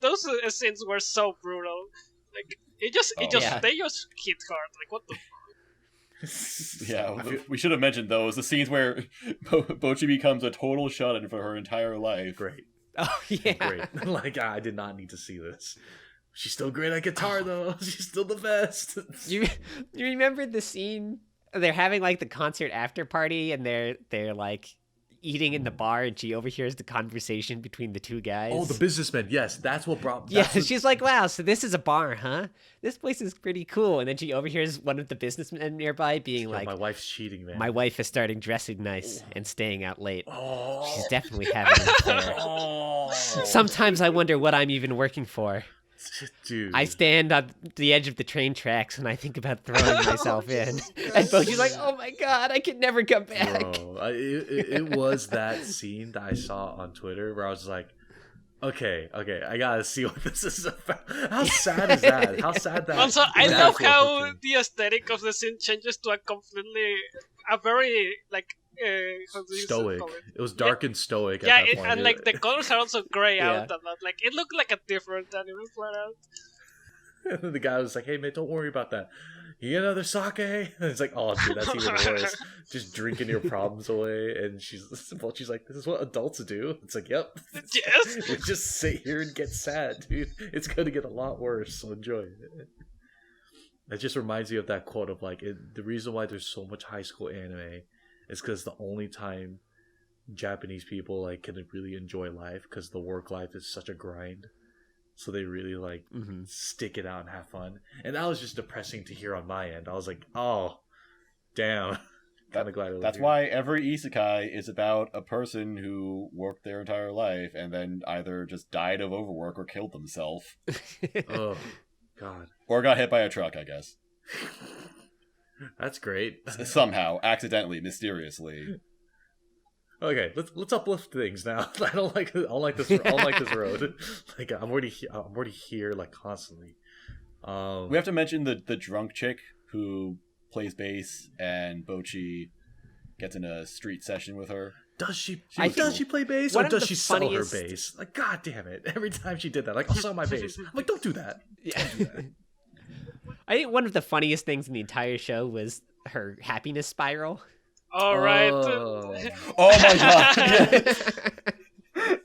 those scenes were so brutal. Like it just Yeah. they just hit hard. Like what the. Yeah, we should have mentioned those. The scenes where Bocchi becomes a total shut-in for her entire life. Great, Oh, yeah. great. Like I did not need to see this. She's still great at guitar though. She's still the best. You remember the scene? They're having like the concert after party, and they're like eating in the bar, and she overhears the conversation between the two guys. Oh, the businessman. Yes, that's what brought. Yeah, That's what, she's like, wow, so this is a bar, huh? This place is pretty cool. And then she overhears one of the businessmen nearby being like, my wife's cheating, man. my wife is starting dressing nice and staying out late. Oh. She's definitely having an affair. Oh. Sometimes I wonder what I'm even working for. Dude. I stand on the edge of the train tracks and I think about throwing myself in. And Bocchi's like, oh my god, I could never come back. Bro, it was that scene that I saw on Twitter where I was like, okay, I gotta see what this is about. How sad is that? How sad that. Also, I that love feel how cooking. the aesthetic of the scene changes to a very like how do you Stoic. call it? It was dark and stoic. Yeah, at that point. and like the colors are also gray Yeah. out a lot. Like it looked like a different anime flat out. The guy was like, "Hey man, don't worry about that. You get another sake?" And it's like, "Oh, dude, that's even worse. Just drinking your problems away." And she's like, "This is what adults do." It's like, "Yep." Yes. We just sit here and get sad, dude. It's gonna get a lot worse. So enjoy it. It just reminds me of that quote of like, the reason why there's so much high school anime is because the only time Japanese people like can really enjoy life, because the work life is such a grind. So they really like stick it out and have fun. And that was just depressing to hear on my end. I was like, oh, damn. Kind of glad. That's why every isekai is about a person who worked their entire life and then either just died of overwork or killed themselves. Oh, God. Or got hit by a truck, I guess. That's great. Somehow, accidentally, mysteriously. Okay, let's uplift things now. I don't like this road. Like I'm already here like constantly. We have to mention the drunk chick who plays bass, and Bocchi gets in a street session with her. Does she was cool. play bass, One or of does the she sell her funniest- bass? Like, god damn it! Every time she did that, like, I'll sell my bass. I'm like, don't do that. Yeah. I think one of the funniest things in the entire show was her happiness spiral. All right. Oh. Oh my god! Yeah.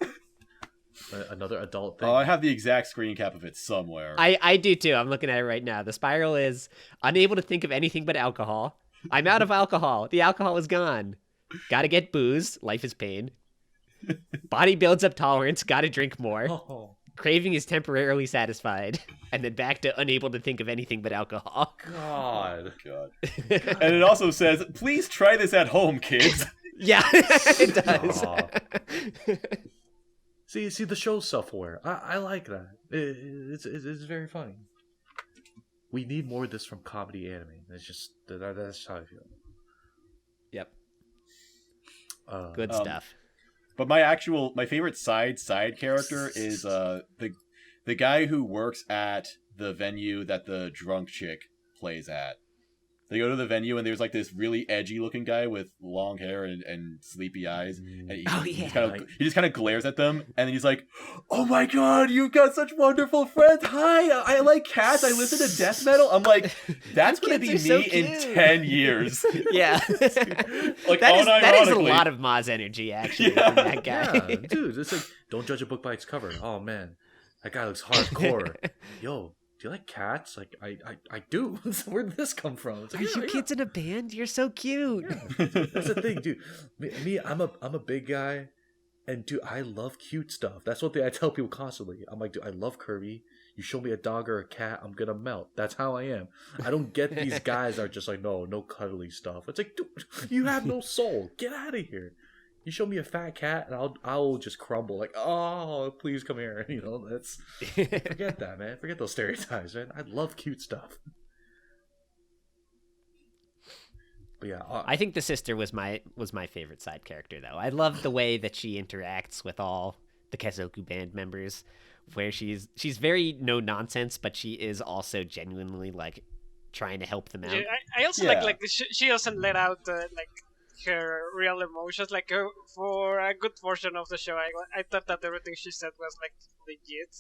Another adult thing. Oh, I have the exact screen cap of it somewhere. I do too. I'm looking at it right now. The spiral is unable to think of anything but alcohol. I'm out of alcohol. The alcohol is gone. Gotta get booze. Life is pain. Body builds up tolerance. Gotta drink more. Oh, Craving is temporarily satisfied. And then back to unable to think of anything but alcohol. God. God. And it also says, please try this at home, kids. Yeah, it does. Aw. See, the show's self-aware. I like that. It's very funny. We need more of this from comedy anime. That's just that's how I feel. Yep. Good. Good stuff. But my favorite side character is the guy who works at the venue that the drunk chick plays at. They go to the venue, and there's like this really edgy looking guy with long hair and sleepy eyes, and he just kind of glares at them, and then he's like, "Oh my god, you've got such wonderful friends! Hi, I like cats. I listen to death metal." I'm like, that's gonna be me so in 10 years. Yeah, Like that is a unironically. lot of Maz energy actually Yeah. from that guy. Yeah, dude, it's like, don't judge a book by its cover. Oh man, that guy looks hardcore. Yo, do you like cats? Like, I do. Where did this come from? It's Are like, you kids in a band? You're so cute. Yeah. That's the thing, dude. Me, I'm a big guy, and dude, I love cute stuff. That's one thing I tell people constantly. I'm like, dude, I love Kirby. You show me a dog or a cat, I'm gonna melt. That's how I am. I don't get these guys that are just like, no cuddly stuff. It's like, dude, you have no soul. Get out of here. You show me a fat cat, and I'll just crumble. Like, oh, please come here. You know, that's forget that, man. Forget those stereotypes, man. I love cute stuff. But yeah, I think the sister was my favorite side character though. I love the way that she interacts with all the Kessoku band members, where she's very no nonsense, but she is also genuinely like trying to help them out. Yeah, I also like she doesn't let out like her real emotions. Like for a good portion of the show, I thought that everything she said was like legit.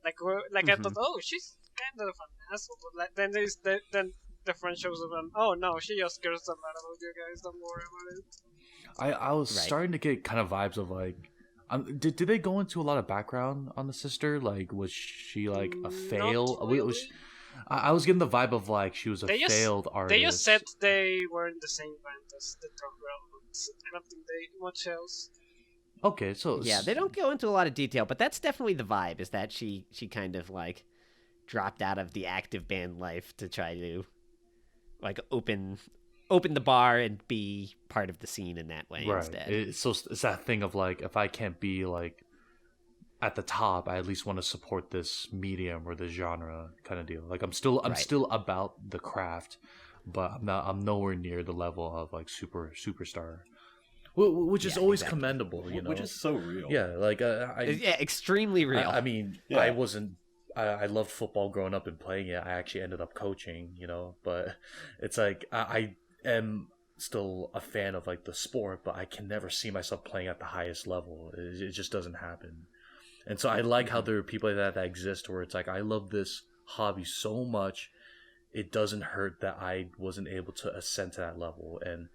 Like I thought, oh, she's kind of an asshole. But like, then there's then the friend shows up and oh no, she just cares a lot about you guys. Don't worry about it. I was starting to get kind of vibes of like, did they go into a lot of background on the sister? Like, was she like a fail? Really. I was getting the vibe of like she was a failed artist. They just said they were in the same band as the Drunk Girl. I don't think they much else. Okay, so Yeah, they don't go into a lot of detail, but that's definitely the vibe. Is that she kind of like dropped out of the active band life to try to like open the bar and be part of the scene in that way instead. So it's that thing of like, if I can't be like at the top, I at least want to support this medium or this genre kind of deal. Like I'm still about the craft, but I'm nowhere near the level of like superstar, which is always commendable, you know. Which is so real. Yeah, like extremely real. I mean, I loved football growing up and playing it. I actually ended up coaching, you know, but it's like I am still a fan of like the sport, but I can never see myself playing at the highest level. It just doesn't happen. And so I like how there are people like that exist where it's like, I love this hobby so much, it doesn't hurt that I wasn't able to ascend to that level. And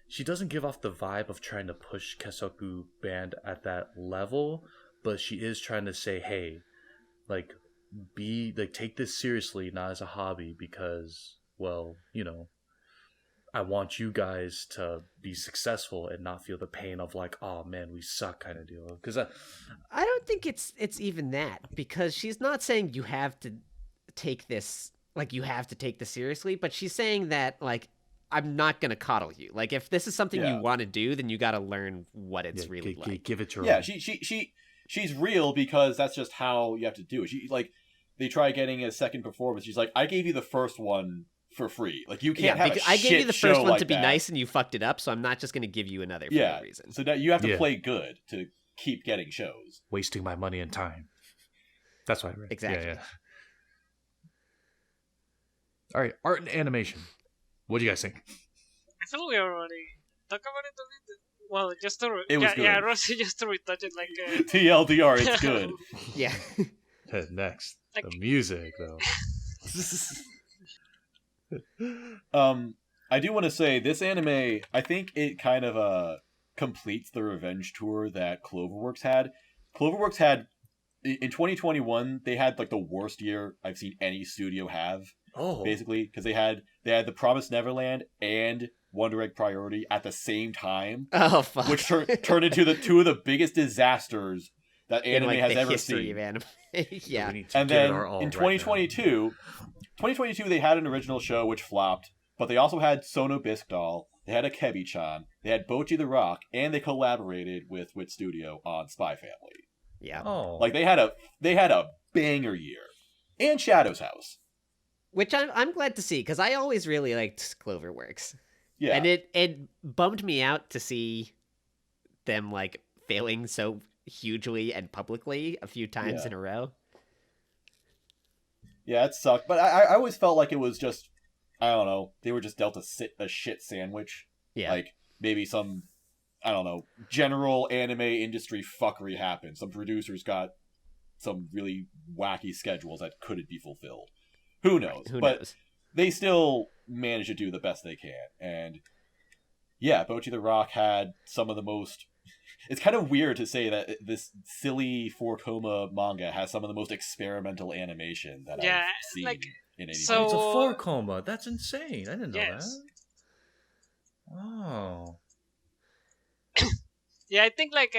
she doesn't give off the vibe of trying to push Kessoku band at that level, but she is trying to say, hey, like, take this seriously, not as a hobby, because, well, you know, I want you guys to be successful and not feel the pain of like, oh man, we suck kind of deal. Because I don't think it's even that, because she's not saying you have to take this seriously, but she's saying that like, I'm not gonna coddle you. Like, if this is something you want to do, then you got to learn what it's really like. Give it your Yeah, all. she's real because that's just how you have to do it. She like, they try getting a second performance. She's like, I gave you the first one for free. Like, you can't have a I gave you the first one like to be that. nice and you fucked it up, so I'm not just going to give you another for no reason. So that you have to play good to keep getting shows. Wasting my money and time. That's why I read. Exactly. Yeah. All right, art and animation. What do you guys think? I feel we already talked about it a bit. Well, just to It was good. yeah, Rossi, just to retouch it, like TLDR, it's good. Yeah. Next, the music though. I do want to say this anime, I think it kind of completes the revenge tour that Cloverworks had. Cloverworks had in 2021, they had like the worst year I've seen any studio have. Oh, basically, because they had The Promised Neverland and Wonder Egg Priority at the same time. Oh fuck! Which turned into the two of the biggest disasters that anime in, like, has the ever history seen. of anime. Yeah. And then in 2022, they had an original show which flopped, but they also had Sono Bisque Doll, they had a Kebi-chan, they had Bocchi the Rock, and they collaborated with Wit Studio on Spy Family. Yeah. Oh. Like they had a banger year. And Shadow's House. Which I'm glad to see, because I always really liked Cloverworks. Yeah. And it bummed me out to see them like failing so hugely and publicly a few times in a row. Yeah, it sucked. But I always felt like it was just, I don't know, they were just dealt a shit sandwich. Yeah. Like, maybe some, I don't know, general anime industry fuckery happened. Some producers got some really wacky schedules that couldn't be fulfilled. Who knows? Who but knows? they still manage to do the best they can. And yeah, Bocchi the Rock had some of the most... It's kind of weird to say that this silly 4-coma manga has some of the most experimental animation that Yeah, I've seen like, in any so- It's a 4-coma. That's insane. I didn't know Yes. that. Oh. Yeah, I think like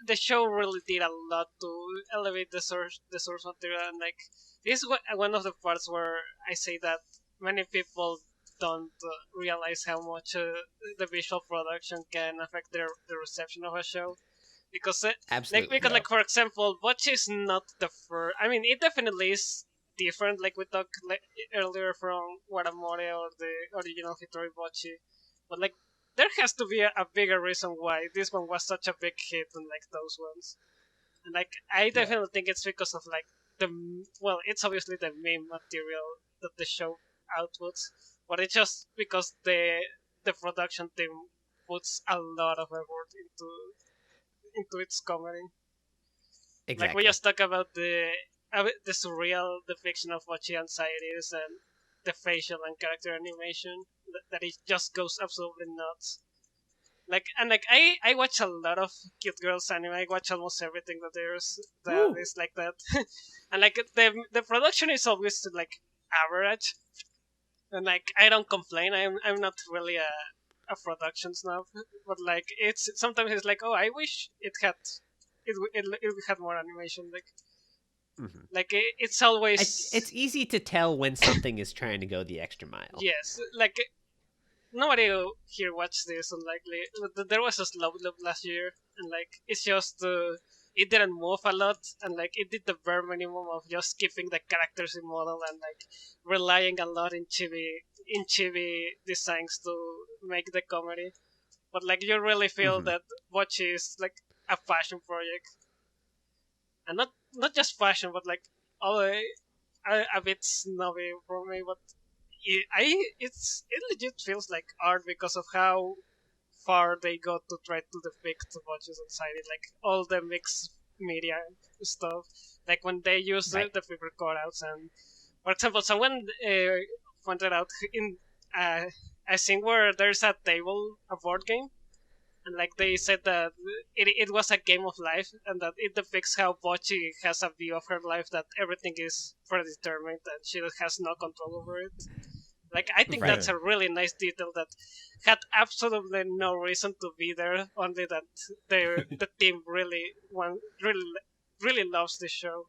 the show really did a lot to elevate the source material, and like this is one of the parts where I say that many people don't realize how much the visual production can affect the reception of a show, because Absolutely. Yeah. like for example, Bocce is not the first. I mean, it definitely is different, like we talked earlier from Waramore or the original Hitori Bocce, but like there has to be a bigger reason why this one was such a big hit than like those ones. And like I definitely think it's because of like it's obviously the main material that the show outputs, but it's just because the production team puts a lot of effort into its comedy. Exactly. Like we just talk about the surreal depiction of what she anxieties and the facial and character animation that it just goes absolutely nuts. Like and like I watch a lot of cute girls anime. I watch almost everything that Woo. is like that, and like the production is always like average, and like I don't complain. I'm not really a production snob, but like it's sometimes it's like, oh, I wish it had more animation. Mhm. Like it's always It's easy to tell when something is trying to go the extra mile. yes, like nobody here watched this unlikely. There was a slow loop last year, and like it's just it didn't move a lot, and like it did the bare minimum of just keeping the characters in model and like relying a lot in chibi designs to make the comedy. But like you really feel Mhm. that Bocce is like a fashion project, and not just fashion, but like all a bit snobby for me, but it legit feels like art because of how far they got to try to depict Bocce's society, like all the mixed media stuff, like when they use Right. the paper cutouts, and for example, someone pointed out in a scene where there's a table, a board game, and like they said that it was a game of life, and that it depicts how Bocce has a view of her life that everything is predetermined and she has no control over it. Like I think Right. that's a really nice detail that had absolutely no reason to be there, only that the team really loves the show.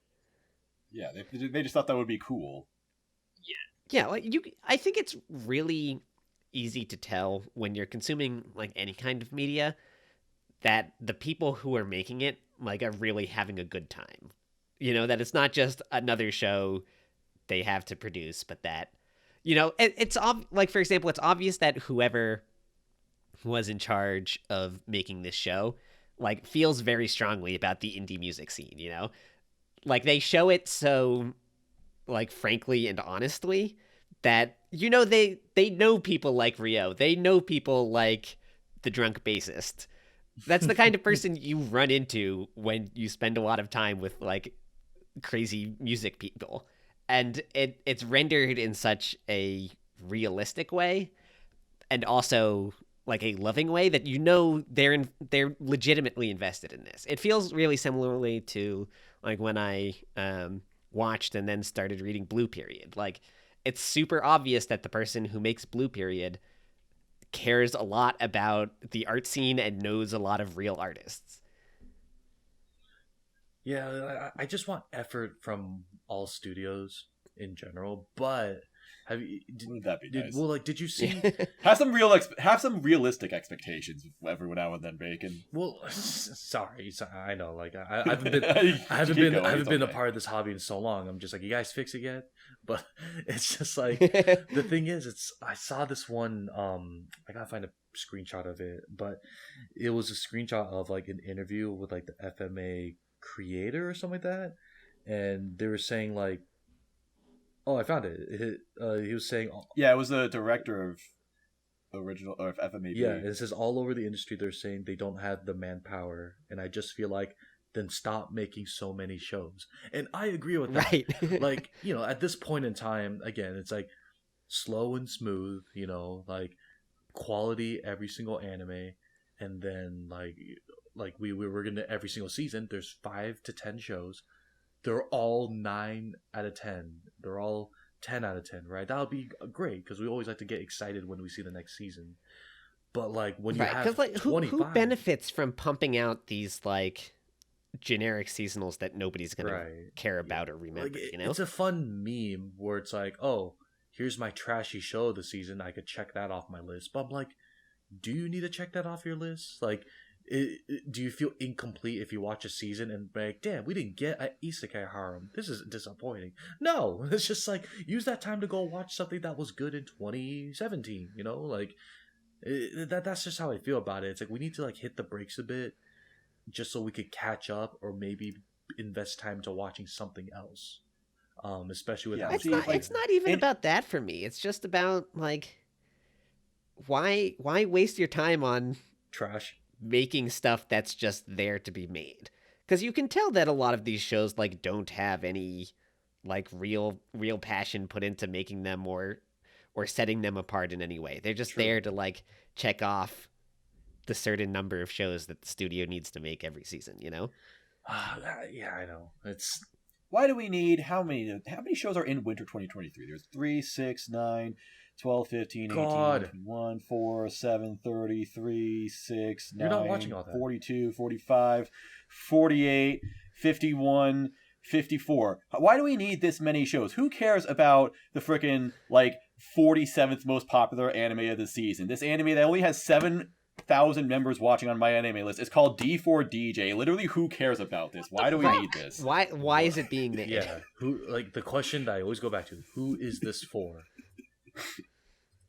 Yeah, they just thought that would be cool. Yeah, like I think it's really easy to tell when you're consuming like any kind of media that the people who are making it like are really having a good time. You know, that it's not just another show they have to produce, but that it's like for example, it's obvious that whoever was in charge of making this show like feels very strongly about the indie music scene, you know? Like they show it so like frankly and honestly that they know people like Rio. They know people like the drunk bassist. That's the kind of person you run into when you spend a lot of time with like crazy music people. And it's rendered in such a realistic way and also like a loving way that they're legitimately invested in this. It feels really similarly to like when I watched and then started reading Blue Period. Like it's super obvious that the person who makes Blue Period cares a lot about the art scene and knows a lot of real artists. Yeah, I just want effort from all studios in general. But have you? Wouldn't that be nice? Well, like, did you see? Have some realistic expectations every now and then, Bacon. Well, sorry, I know. Like, I haven't been, You I haven't keep been, going, I haven't it's been a okay. part of this hobby in so long. I'm just like, you guys fix it yet? But it's just like the thing is, I saw this one. I gotta find a screenshot of it, but it was a screenshot of like an interview with like the FMA creator or something like that, and they were saying like Oh, I found it. He was saying, Yeah, it was the director of original or of FMAB. yeah, it says all over the industry they're saying they don't have the manpower, and I just feel like then stop making so many shows. And I agree with that. Right. Like, at this point in time, again, it's like slow and smooth, like quality every single anime, and then like we were gonna every single season. There's 5 to 10 shows. They're all 9 out of 10. They're all 10 out of 10, right? That would be great because we always like to get excited when we see the next season. But like when you Right, have because like who 25, benefits from pumping out these like generic seasonals that nobody's gonna Right. care about or remember? like You know, it's a fun meme where it's like, oh, here's my trashy show of the season. I could check that off my list. But I'm like, do you need to check that off your list? Like, do you feel incomplete if you watch a season and be like, damn, we didn't get an isekai harem? This is disappointing. No, it's just like use that time to go watch something that was good in 2017. Like that's just how I feel about it. It's like we need to like hit the brakes a bit, just so we could catch up, or maybe invest time to watching something else. Especially with Yeah, it's see, not. like, It's not even it- about that for me. It's just about like why waste your time on trash. making stuff that's just there to be made? Because you can tell that a lot of these shows like don't have any like real passion put into making them or setting them apart in any way. They're just True. there to like check off the certain number of shows that the studio needs to make every season, Yeah, I know. It's Why do we need how many shows are in winter 2023? There's 3, 6, 9, 12, 15, 18, God. 21, 4, 7, 33, 6, 9, You're not watching all that. 42, 45, 48, 51, 54. Why do we need this many shows? Who cares about the frickin' like 47th most popular anime of the season? This anime that only has 7,000 members watching on my anime list. It's called D4DJ. Literally, who cares about this? Why do we need this? Why is it being made? yeah. Who like the question that I always go back to? Who is this for?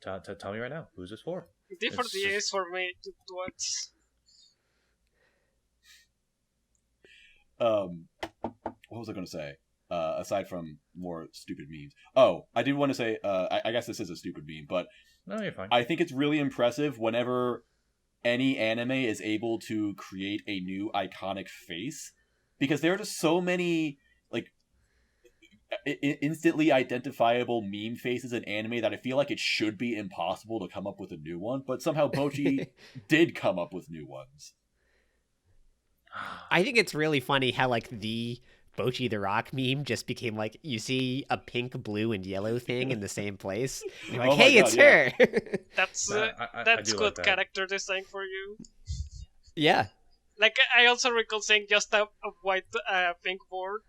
Tell me right now. Who's this for? Different It's years just- for me to watch. What was I going to say? Aside from more stupid memes. Oh, I did want to say, I guess this is a stupid meme, but No, you're fine. I think it's really impressive whenever any anime is able to create a new iconic face, because there are just so many like instantly identifiable meme faces in anime that I feel like it should be impossible to come up with a new one, but somehow Bocchi did come up with new ones. I think it's really funny how like the Bocchi the Rock meme just became like you see a pink, blue, and yellow thing in the same place. And you're like, Oh my hey, God, it's yeah. her. That's I that's do good like that. character design for you. Yeah. Like I also recall seeing just a white pink board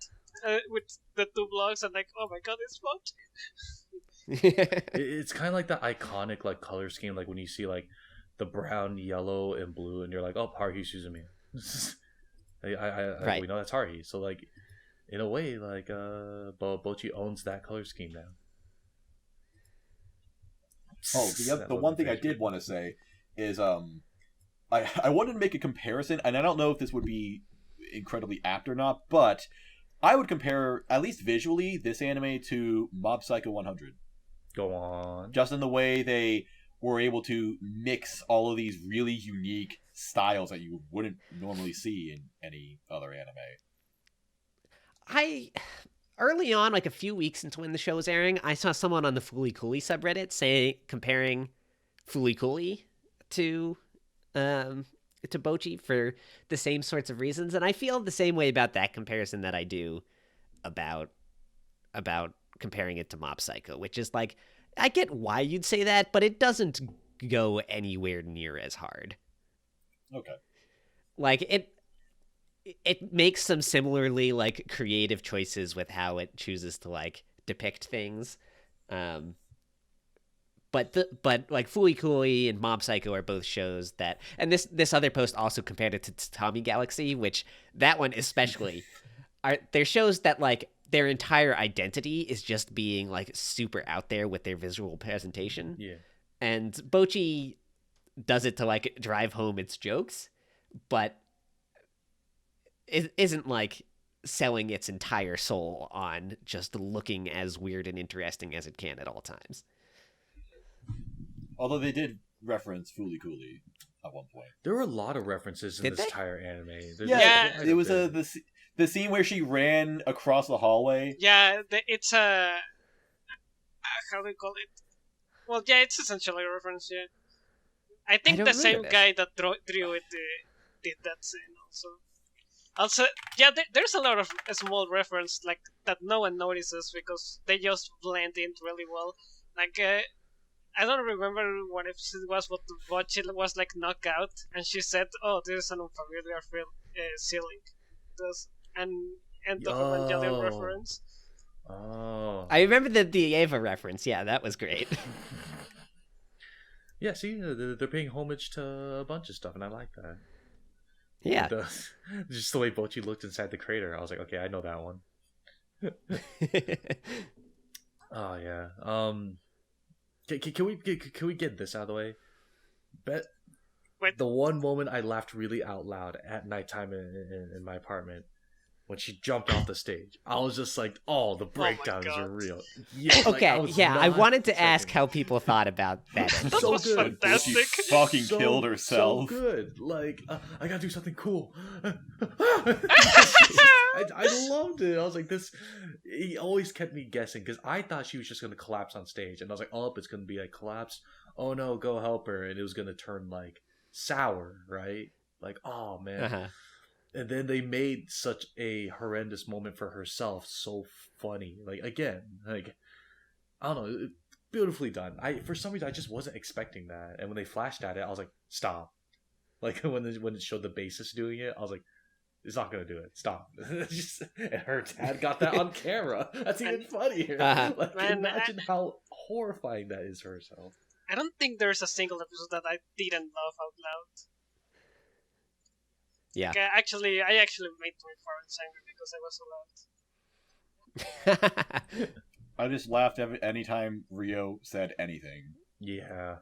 with the 2 blocks, and like, oh my god, it's Bocchi. It's kind of like the iconic like color scheme, like when you see like the brown, yellow, and blue, and you're like, oh, Haruhi Suzumiya. Right. We know that's Haruhi. So like, in a way, like Bocchi owns that color scheme now. Oh, the one thing I did want to say is I wanted to make a comparison, and I don't know if this would be incredibly apt or not, but I would compare, at least visually, this anime to Mob Psycho 100. Go on. Just in the way they were able to mix all of these really unique styles that you wouldn't normally see in any other anime. Early on, like a few weeks into when the show was airing, I saw someone on the Fooly Cooly subreddit comparing Fooly Cooly to Bocchi for the same sorts of reasons, and I feel the same way about that comparison that I do about comparing it to Mob Psycho, which is like, I get why you'd say that, but it doesn't go anywhere near as hard. Okay. Like it makes some similarly like creative choices with how it chooses to like depict things. But like Fooly Cooly and Mob Psycho are both shows that, and this other post also compared it to Tatami Galaxy, which that one especially they're shows that like their entire identity is just being like super out there with their visual presentation. Yeah. And Bocchi does it to like drive home its jokes, but it isn't like selling its entire soul on just looking as weird and interesting as it can at all times. Although they did reference Fooly Cooly at one point. There were a lot of references in Did this they? entire anime. Yeah, quite it was bit. the scene where she ran across the hallway. Yeah, it's a how do you call it? Well, yeah, it's essentially a reference. Yeah, I think don't the remember same this. guy that drew it did that scene also. Also, yeah, there's a lot of small reference like that no one notices because they just blend in really well. Like, I don't remember what episode it was, but Bocchi was like knocked out, and she said, "Oh, there's an unfamiliar ceiling." There's an end of Evangelion Oh. reference. Oh. I remember the Eva reference. Yeah, that was great. Yeah, see, they're paying homage to a bunch of stuff, and I like that. Yeah. Just the way Bocchi looked inside the crater, I was like, okay, I know that one. Oh yeah. Can we get this out of the way? Bet. Wait. The one moment I laughed really out loud at nighttime in my apartment when she jumped off the stage, I was just like, "Oh, the breakdowns are God. real." Yeah. Like, Okay, yeah, I not wanted to ask expecting how people thought about that. That So was good. fantastic. She fucking killed herself. So good. Like, I gotta do something cool. I loved it. I was like, this. He always kept me guessing because I thought she was just gonna collapse on stage, and I was like, oh, it's gonna be like collapse. Oh no, go help her, and it was gonna turn like sour, right? Like, oh man. Uh-huh. And then they made such a horrendous moment for herself so funny. Like, again, like, I don't know, beautifully done. For some reason I just wasn't expecting that, and when they flashed at it, I was like, stop. Like when it showed the bassist doing it, I was like, it's not gonna do it. Stop. And her dad got that on camera. That's even funnier. Uh-huh. Like, Man, imagine how horrifying that is for herself. I don't think there's a single episode that I didn't laugh out loud. Yeah. Like, I actually made my parents angry because I was so loud. I just laughed anytime Rio said anything. Yeah.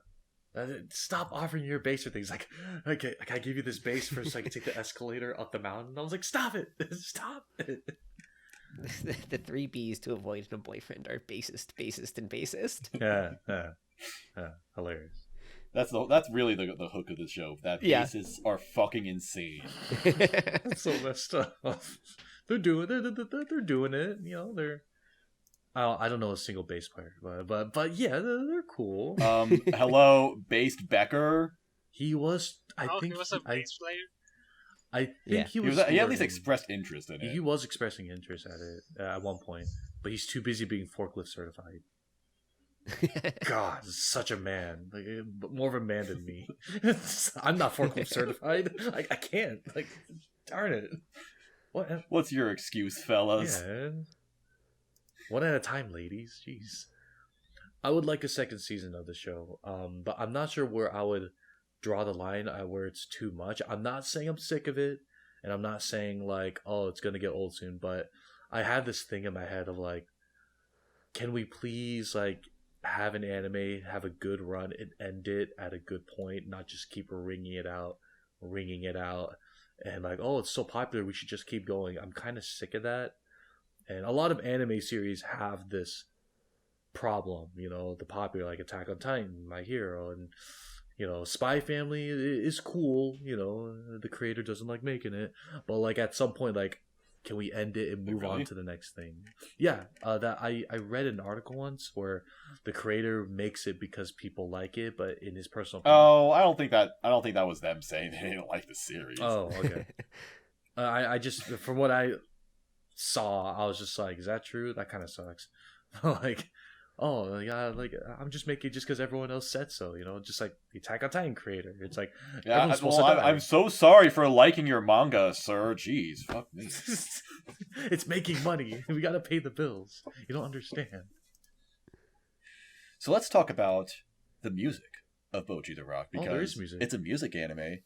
Stop offering your base for things. Like, okay, can I give you this base first so I can take the escalator up the mountain? I was like, stop it. Stop it. The 3 Bs to avoid a boyfriend are bassist, and bassist. Yeah. Hilarious. That's really the hook of the show. That Yeah. bases are fucking insane. That's so messed up. They're doing it. You know, they're. I don't know a single bass player, but yeah, they're cool. Hello, based Becker. He was. I think he was a bass player. I think Yeah. he He was. at least learning. expressed interest in it. He was expressing interest at it at one point, but he's too busy being forklift certified. God, such a man. Like, more of a man than me. I'm not forklift certified. I can't. Like, darn it. What? What's your excuse, fellas? Yeah. One at a time, ladies. Jeez. I would like a second season of the show, but I'm not sure where I would draw the line at where it's too much. I'm not saying I'm sick of it, and I'm not saying like, oh, it's gonna get old soon, but I have this thing in my head of like, can we please like have an anime have a good run and end it at a good point, not just keep ringing it out, and like, oh, it's so popular, we should just keep going. I'm kind of sick of that, and a lot of anime series have this problem, you know, the popular like Attack on Titan, My Hero, and you know, Spy Family is cool, you know, the creator doesn't like making it, but like at some point, like, can we end it and move on to the next thing? Yeah, that I read an article once where the creator makes it because people like it, but in his personal opinion, Oh, I don't think that was them saying they didn't like the series. oh, okay. I just, from what I saw, I was just like, is that true? That kind of sucks. Like, oh yeah, like I'm just making it just because everyone else said so, you know, just like the Attack on Titan creator. It's like, yeah, everyone's supposed to die. I'm so sorry for liking your manga, sir. Jeez, fuck me. It's making money. We gotta pay the bills. You don't understand. So let's talk about the music of Bocchi the Rock, because there is music. it's a music anime.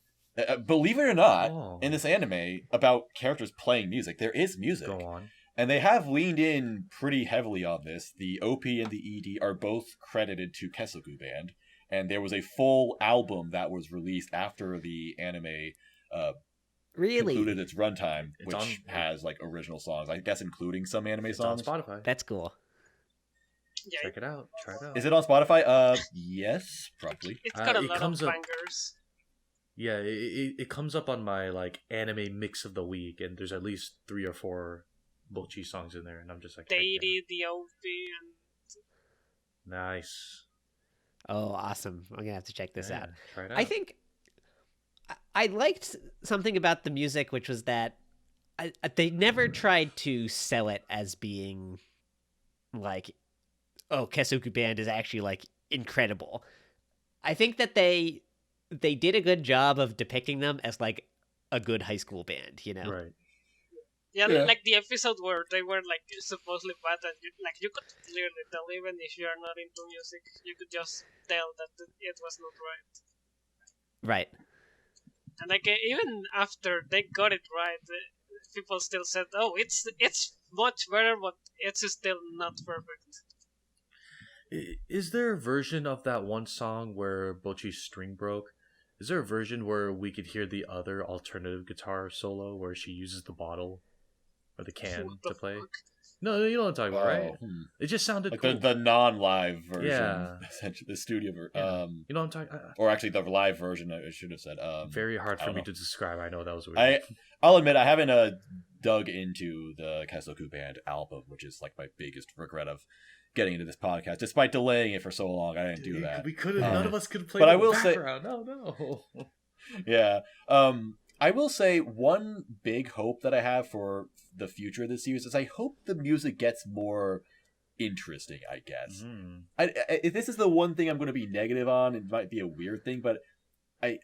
Believe it or not, Oh. in this anime about characters playing music, there is music. Go on. And they have leaned in pretty heavily on this. The OP and the ED are both credited to Kessoku Band, and there was a full album that was released after the anime Really? concluded its runtime, It's which on- has like original songs. I guess including some anime It's on songs. Spotify. That's cool. Yeah, Check it out. Try it out. Is it on Spotify? Yes, probably. it's got a it lot of comes up- bangers. Yeah, it comes up on my like anime mix of the week, and there's at least 3 or 4 Bocchi songs in there, and I'm just like, heck yeah. Deity, the OP, and Nice. Oh, awesome. I'm going to have to check this Yeah, out. Try it out. I think I liked something about the music, which was that they never tried to sell it as being like, oh, Kessoku Band is actually like incredible. I think that they did a good job of depicting them as like a good high school band, you know? Right. yeah, Yeah. like the episode where they were like supposedly bad, and you could clearly tell, even if you are not into music, you could just tell that it was not right. Right. And like even after they got it right, people still said, "Oh, it's much better, but it's still not perfect." Is there a version of that one song where Bocchi's string broke? Is there a version where we could hear the other alternative guitar solo where she uses the bottle or the can What the to play? fuck? No, you know what I'm talking about, right? Oh, It just sounded like cool. the non-live version, Yeah. essentially the studio version. Yeah. You know what I'm talking? Or actually the live version. I should have said. Very hard I for don't me know. to describe. I know that was weird. I'll admit I haven't dug into the Kessoku Band album, which is like my biggest regret of getting into this podcast. Despite delaying it for so long, I didn't do that. We couldn't. None of us could play. but the I will say- background. No. Yeah. I will say one big hope that I have for the future of this series is I hope the music gets more interesting, I guess. Mm. If this is the one thing I'm going to be negative on, it might be a weird thing, but I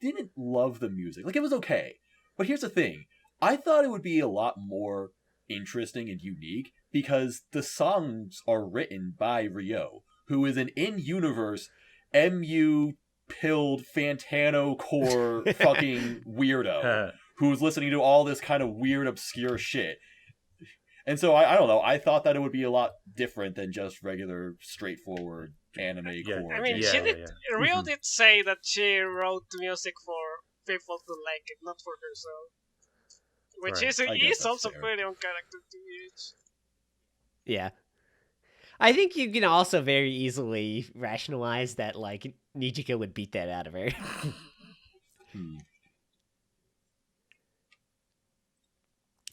didn't love the music. Like, it was okay. But here's the thing. I thought it would be a lot more interesting and unique because the songs are written by Ryo, who is an in-universe MU-pilled Fantano core fucking weirdo who's listening to all this kind of weird, obscure shit. And so, I don't know, I thought that it would be a lot different than just regular, straightforward anime Yeah. core. I mean, Yeah, she yeah, did. yeah. Rio Mhm. did say that she wrote music for people to like it, not for herself. Which Right. is I guess is that's also fair. pretty uncharacteristic to TBH. Yeah. I think you can also very easily rationalize that like Nijika would beat that out of her. Hmm.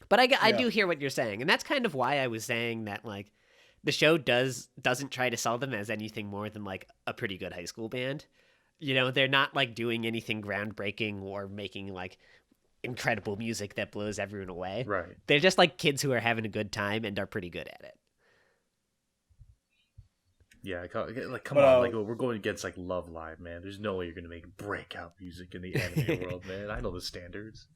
But I Yeah. do hear what you're saying, and that's kind of why I was saying that like the show doesn't try to sell them as anything more than like a pretty good high school band. You know, they're not like doing anything groundbreaking or making like incredible music that blows everyone away. Right. They're just like kids who are having a good time and are pretty good at it. Yeah, like come But, on, like we're going against like Love Live, man. There's no way you're gonna make breakout music in the anime world, man. I know the standards.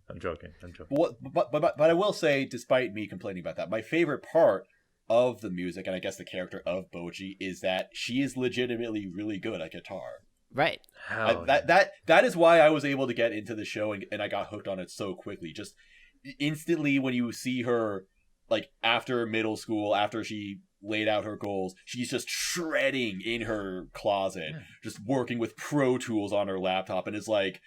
I'm joking. But I will say, despite me complaining about that, my favorite part of the music, and I guess the character of Bocchi, is that she is legitimately really good at guitar. Right. Hell, That is why I was able to get into the show and I got hooked on it so quickly. Just instantly when you see her, like after middle school, after she laid out her goals, she's just shredding in her closet, Yeah. just working with Pro Tools on her laptop, and it's like,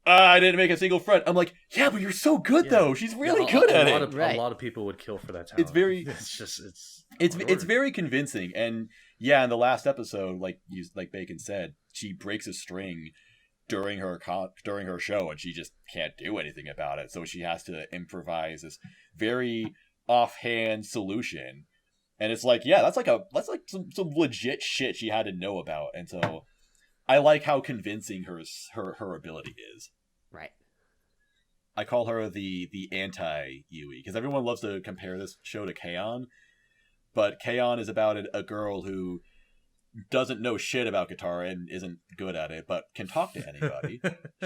I didn't make a single friend. I'm like, yeah, but you're so good Yeah. though. She's really Yeah, good at a lot it. of, Right. A lot of people would kill for that talent. It's very- It's just it's It's very convincing, and yeah, in the last episode, like Bacon said, she breaks a string during her show, and she just can't do anything about it. So she has to improvise this very offhand solution, and it's like, yeah, that's like some legit shit she had to know about, and so I like how convincing her ability is. Right. I call her the anti Yui because everyone loves to compare this show to K-On! But K-On! Is about a girl who doesn't know shit about guitar and isn't good at it, but can talk to anybody.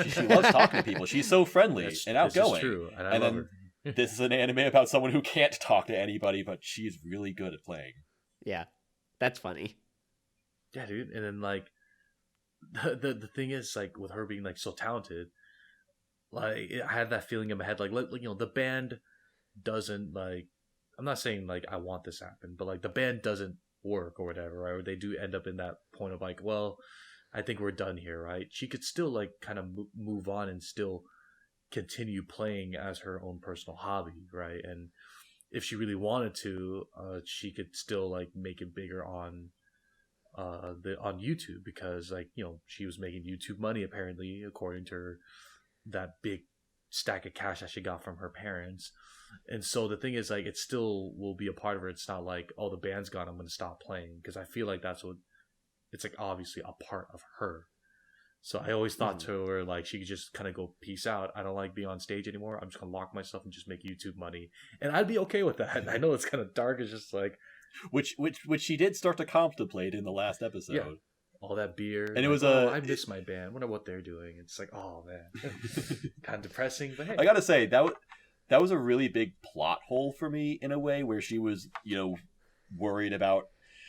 she loves talking to people. She's so friendly and outgoing. This is true, and I And love then- her. This is an anime about someone who can't talk to anybody, but she's really good at playing. Yeah. That's funny. Yeah, dude. And then like the thing is, like, with her being like so talented, like I had that feeling in my head, like the band doesn't, like, I'm not saying like I want this to happen, but like the band doesn't work or whatever, right? Or they do end up in that point of like, well, I think we're done here, right? She could still like kind of move on and still continue playing as her own personal hobby, right? And if she really wanted to, she could still like make it bigger on on YouTube, because like, you know, she was making YouTube money apparently, according to her, that big stack of cash that she got from her parents. And so the thing is, like, it still will be a part of her. It's not like, oh, the band's gone, I'm going to stop playing, because I feel like that's what it's like, obviously a part of her. So I always thought to her, like, she could just kind of go, peace out, I don't like being on stage anymore, I'm just gonna lock myself and just make YouTube money, and I'd be okay with that. I know it's kind of dark, it's just like, which she did start to contemplate in the last episode. Yeah. All that beer, and it was I miss my band, wonder what they're doing. It's like, oh man, kind of depressing. But hey, I gotta say that was a really big plot hole for me, in a way, where she was, you know, worried about,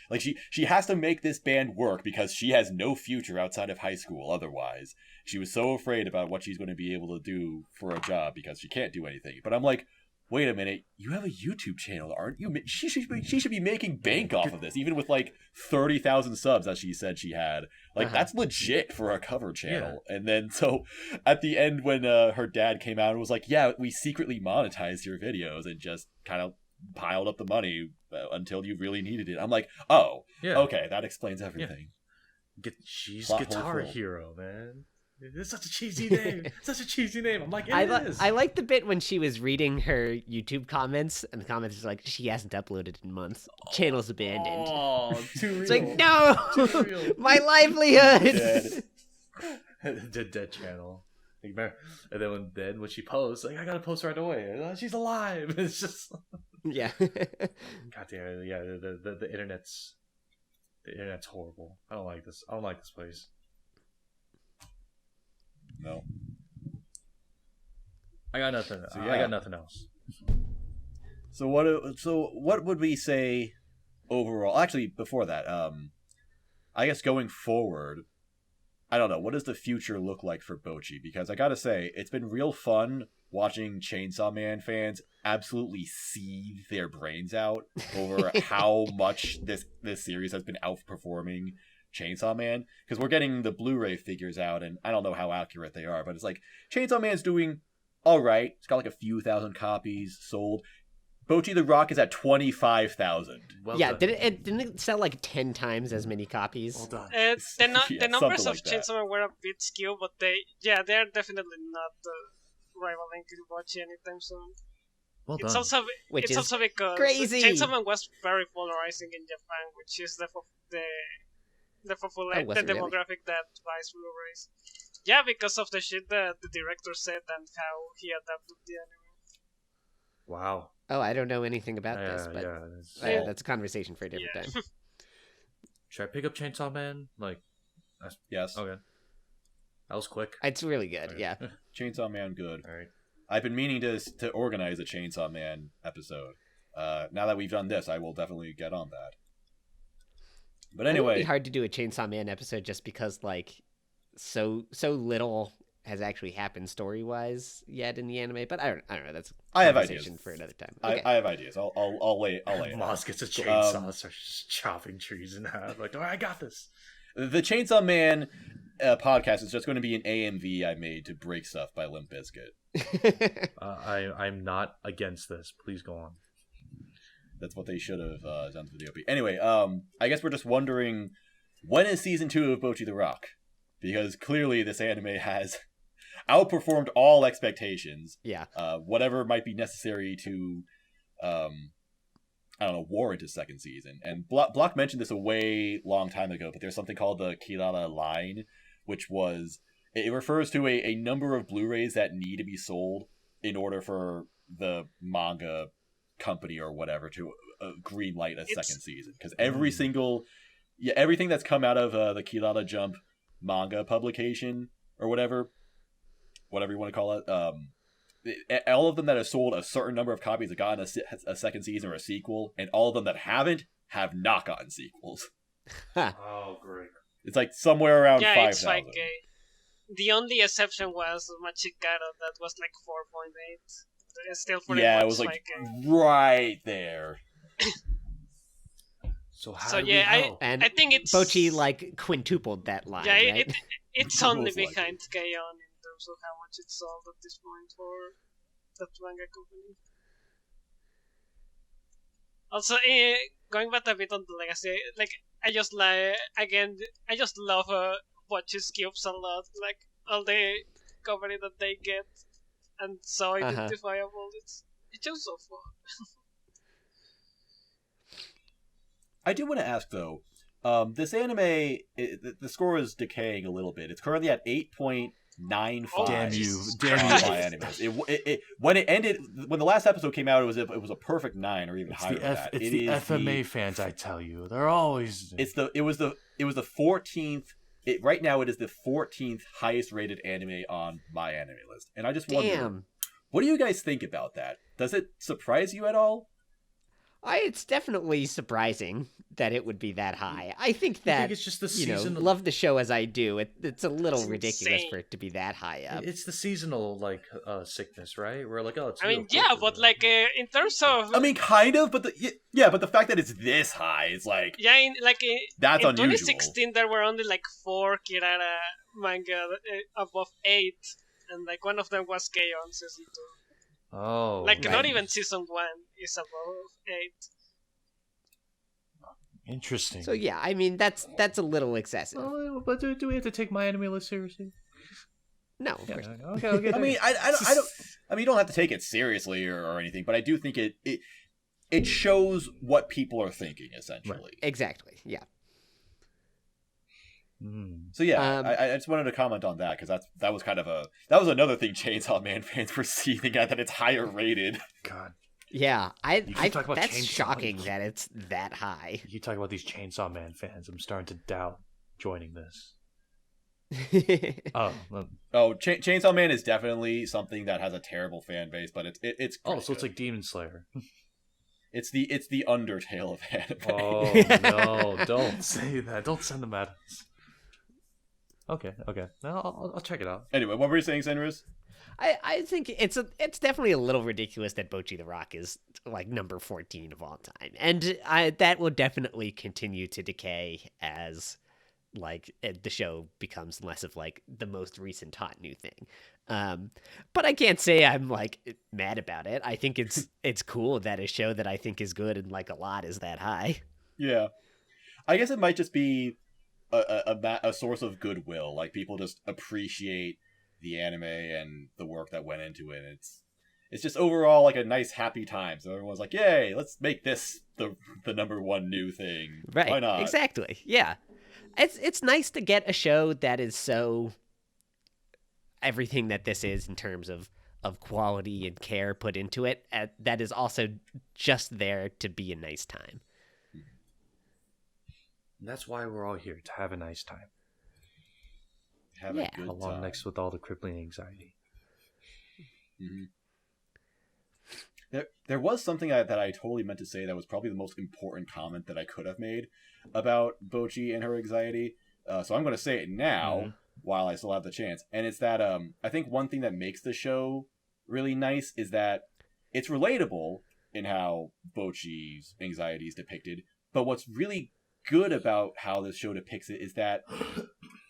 like, she has to make this band work because she has no future outside of high school otherwise. She was so afraid about what she's going to be able to do for a job because she can't do anything. But I'm like, wait a minute, you have a YouTube channel, aren't you? She should be making bank off of this, even with like 30,000 subs, as she said she had. Like, that's legit for a cover channel. Yeah. And then so at the end, when her dad came out and was like, yeah, we secretly monetized your videos and just kind of piled up the money until you really needed it. I'm like, oh, yeah, okay, that explains everything. Yeah. She's plot Guitar Hero, man. It's such a cheesy name. Such a cheesy name. I'm like, it is. I like the bit when she was reading her YouTube comments, and the comments is like, she hasn't uploaded in months. Channel's abandoned. Oh, too real. It's like, no! My livelihood! Dead channel. And then when she posts, like, I gotta post right away. She's alive. It's just... Yeah. God damn it. Yeah, the internet's horrible. I don't like this. I don't like this place. No. I got nothing. So, yeah. I got nothing else. So what would we say overall? Actually, before that, I guess going forward, I don't know, what does the future look like for Bocchi? Because I gotta say, it's been real fun watching Chainsaw Man fans absolutely seethe their brains out over how much this series has been outperforming Chainsaw Man, because we're getting the Blu-ray figures out, and I don't know how accurate they are, but it's like Chainsaw Man's doing all right. It's got like a few thousand copies sold. Bocchi the Rock is at 25,000. Well, yeah, didn't it sell like 10 times as many copies? Well done. The numbers of Chainsaw Man were a bit skewed, but they're definitely not rivaling Bocchi anytime soon. Well done. It's also because crazy. Chainsaw Man was very polarizing in Japan, which is the demographic that buys Blu-rays. Yeah, because of the shit that the director said and how he adapted the anime. Wow. Oh, I don't know anything about this, but that's a conversation for a different time. Should I pick up Chainsaw Man? Like, yes. Okay. That was quick. It's really good, right. Yeah. Chainsaw Man, good. All right. I've been meaning to organize a Chainsaw Man episode. Now that we've done this, I will definitely get on that. But anyway, it would be hard to do a Chainsaw Man episode just because like so little has actually happened story-wise yet in the anime. But I don't know. That's I have ideas for another time. Okay. I have ideas. I'll lay it. Moss gets a chainsaw, starts just chopping trees in half. Like, I got this. The Chainsaw Man podcast is just going to be an AMV I made to break stuff by Limp Bizkit. I'm not against this. Please go on. That's what they should have done for the OP. Anyway, I guess we're just wondering, when is season 2 of Bocchi the Rock? Because clearly this anime has outperformed all expectations. Yeah. Whatever might be necessary to, warrant a second season. And Block mentioned this a way long time ago, but there's something called the Kirara line, which was, it refers to a number of Blu-rays that need to be sold in order for the manga company or whatever to green light a second season, because everything that's come out of the Kirara Jump manga publication or whatever you want to call it, all of them that have sold a certain number of copies have gotten a second season or a sequel, and all of them that haven't have not gotten sequels. Oh, great. It's like somewhere around 5,000. It's like the only exception was Machikaro, that was like 4.8. Still pretty much it was like right there. So how So do yeah, we know? And I think it's Bocchi like quintupled that line, yeah, right? it's only Most likely. behind K-On! In terms of how much it's sold at this point for that manga company. Also, going back a bit on the legacy, like I just like again, I just love Bocchi's cubes a lot. Like all the coverage that they get, and so identifiable. It's just so fun. I do want to ask though, this anime, the score is decaying a little bit. It's currently at 8.95. Oh, Damn you! Jesus Damn you! Christ. by animes. When it ended, when the last episode came out, it was a perfect 9 or even It's higher. the than that. it's It the is FMA fans, I tell you, they're always. It was the 14th. Right now, it is the 14th highest rated anime on my anime list, and I just wonder, Damn. what do you guys think about that? Does it surprise you at all? It's definitely surprising that it would be that high. I think I that, think it's just the you know, seasonal. love the show as I do. It's a little It's ridiculous insane. for it to be that high up. It's the seasonal sickness, right? We're like, oh, it's. I mean, real yeah, quick, but like in terms of I mean, kind of, but the fact that it's this high, it's like yeah, that's in unusual. 2016 there were only like 4 Kirara manga above 8, and like one of them was K-On! Season 2. Oh, Like right. not even season 1 is above 8. interesting. So yeah, I mean that's a little excessive. Oh, but do we have to take my anime list seriously? No, of course. Okay. I mean, I don't. I mean, you don't have to take it seriously or anything, but I do think it shows what people are thinking essentially. Exactly. Yeah. So yeah, Um, I just wanted to comment on that because that was kind of that was another thing Chainsaw Man fans were seething at, that it's higher rated. God, Yeah, You keep talking about that's Chainsaw. shocking that it's that high. you talk about these Chainsaw Man fans. I'm starting to doubt joining this. Oh, Chainsaw Man is definitely something that has a terrible fan base, but it's so pretty it's good. like Demon Slayer. It's the Undertale of anime. Oh no! Don't say that. Don't send them at us. Okay. No, I'll check it out. Anyway, what were you saying, Senris? I think it's definitely a little ridiculous that Bocchi the Rock is like number 14 of all time, and that will definitely continue to decay as like the show becomes less of like the most recent hot new thing. But I can't say I'm like mad about it. I think it's cool that a show that I think is good and like a lot is that high. Yeah, I guess it might just be a source of goodwill. Like people just appreciate the anime and the work that went into it. It's just overall like a nice happy time. So everyone's like, "Yay, let's make this the number one new thing." Right. Why not? Exactly. Yeah. It's nice to get a show that is so everything that this is in terms of quality and care put into it, that is also just there to be a nice time. And that's why we're all here, to have a nice time. Have Yeah. a good Along time. next with all the crippling anxiety. Mhm. There was something that I totally meant to say that was probably the most important comment that I could have made about Bocchi and her anxiety. So I'm going to say it now while I still have the chance. And it's that I think one thing that makes the show really nice is that it's relatable in how Bocchi's anxiety is depicted. But what's really good about how this show depicts it is that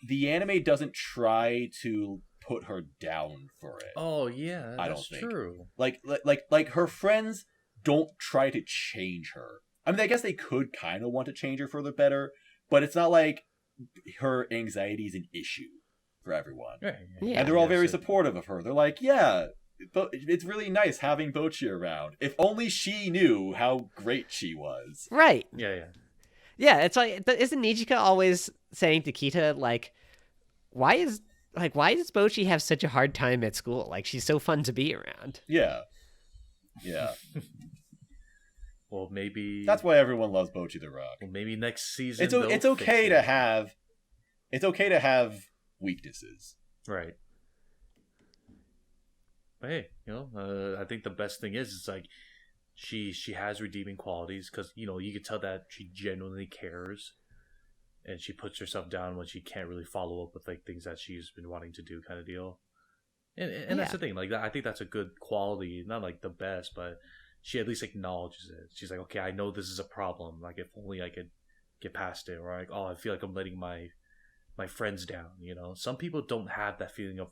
the anime doesn't try to put her down for it. Oh yeah, I that's don't think. true. Like her friends don't try to change her. I mean, I guess they could kind of want to change her for the better, but it's not like her anxiety is an issue for everyone. Right. Yeah. And they're all Yes, very it- supportive of her. They're like, yeah, but it's really nice having Bocchi around. If only she knew how great she was. Right. Yeah. Yeah, it's like, isn't Nijika always saying to Kita, like, why does Bocchi have such a hard time at school? Like, she's so fun to be around. Yeah. Well, maybe That's why everyone loves Bocchi the Rock. Well, maybe next season. It's they'll okay fix to have weaknesses. Right. But hey, I think the best thing is it's like she has redeeming qualities because you could tell that she genuinely cares, and she puts herself down when she can't really follow up with like things that she's been wanting to do, kind of deal. And that's the thing. Like I think that's a good quality, not like the best, but she at least acknowledges it. She's like, okay, I know this is a problem. Like if only I could get past it, or like, oh, I feel like I'm letting my friends down. You know, some people don't have that feeling of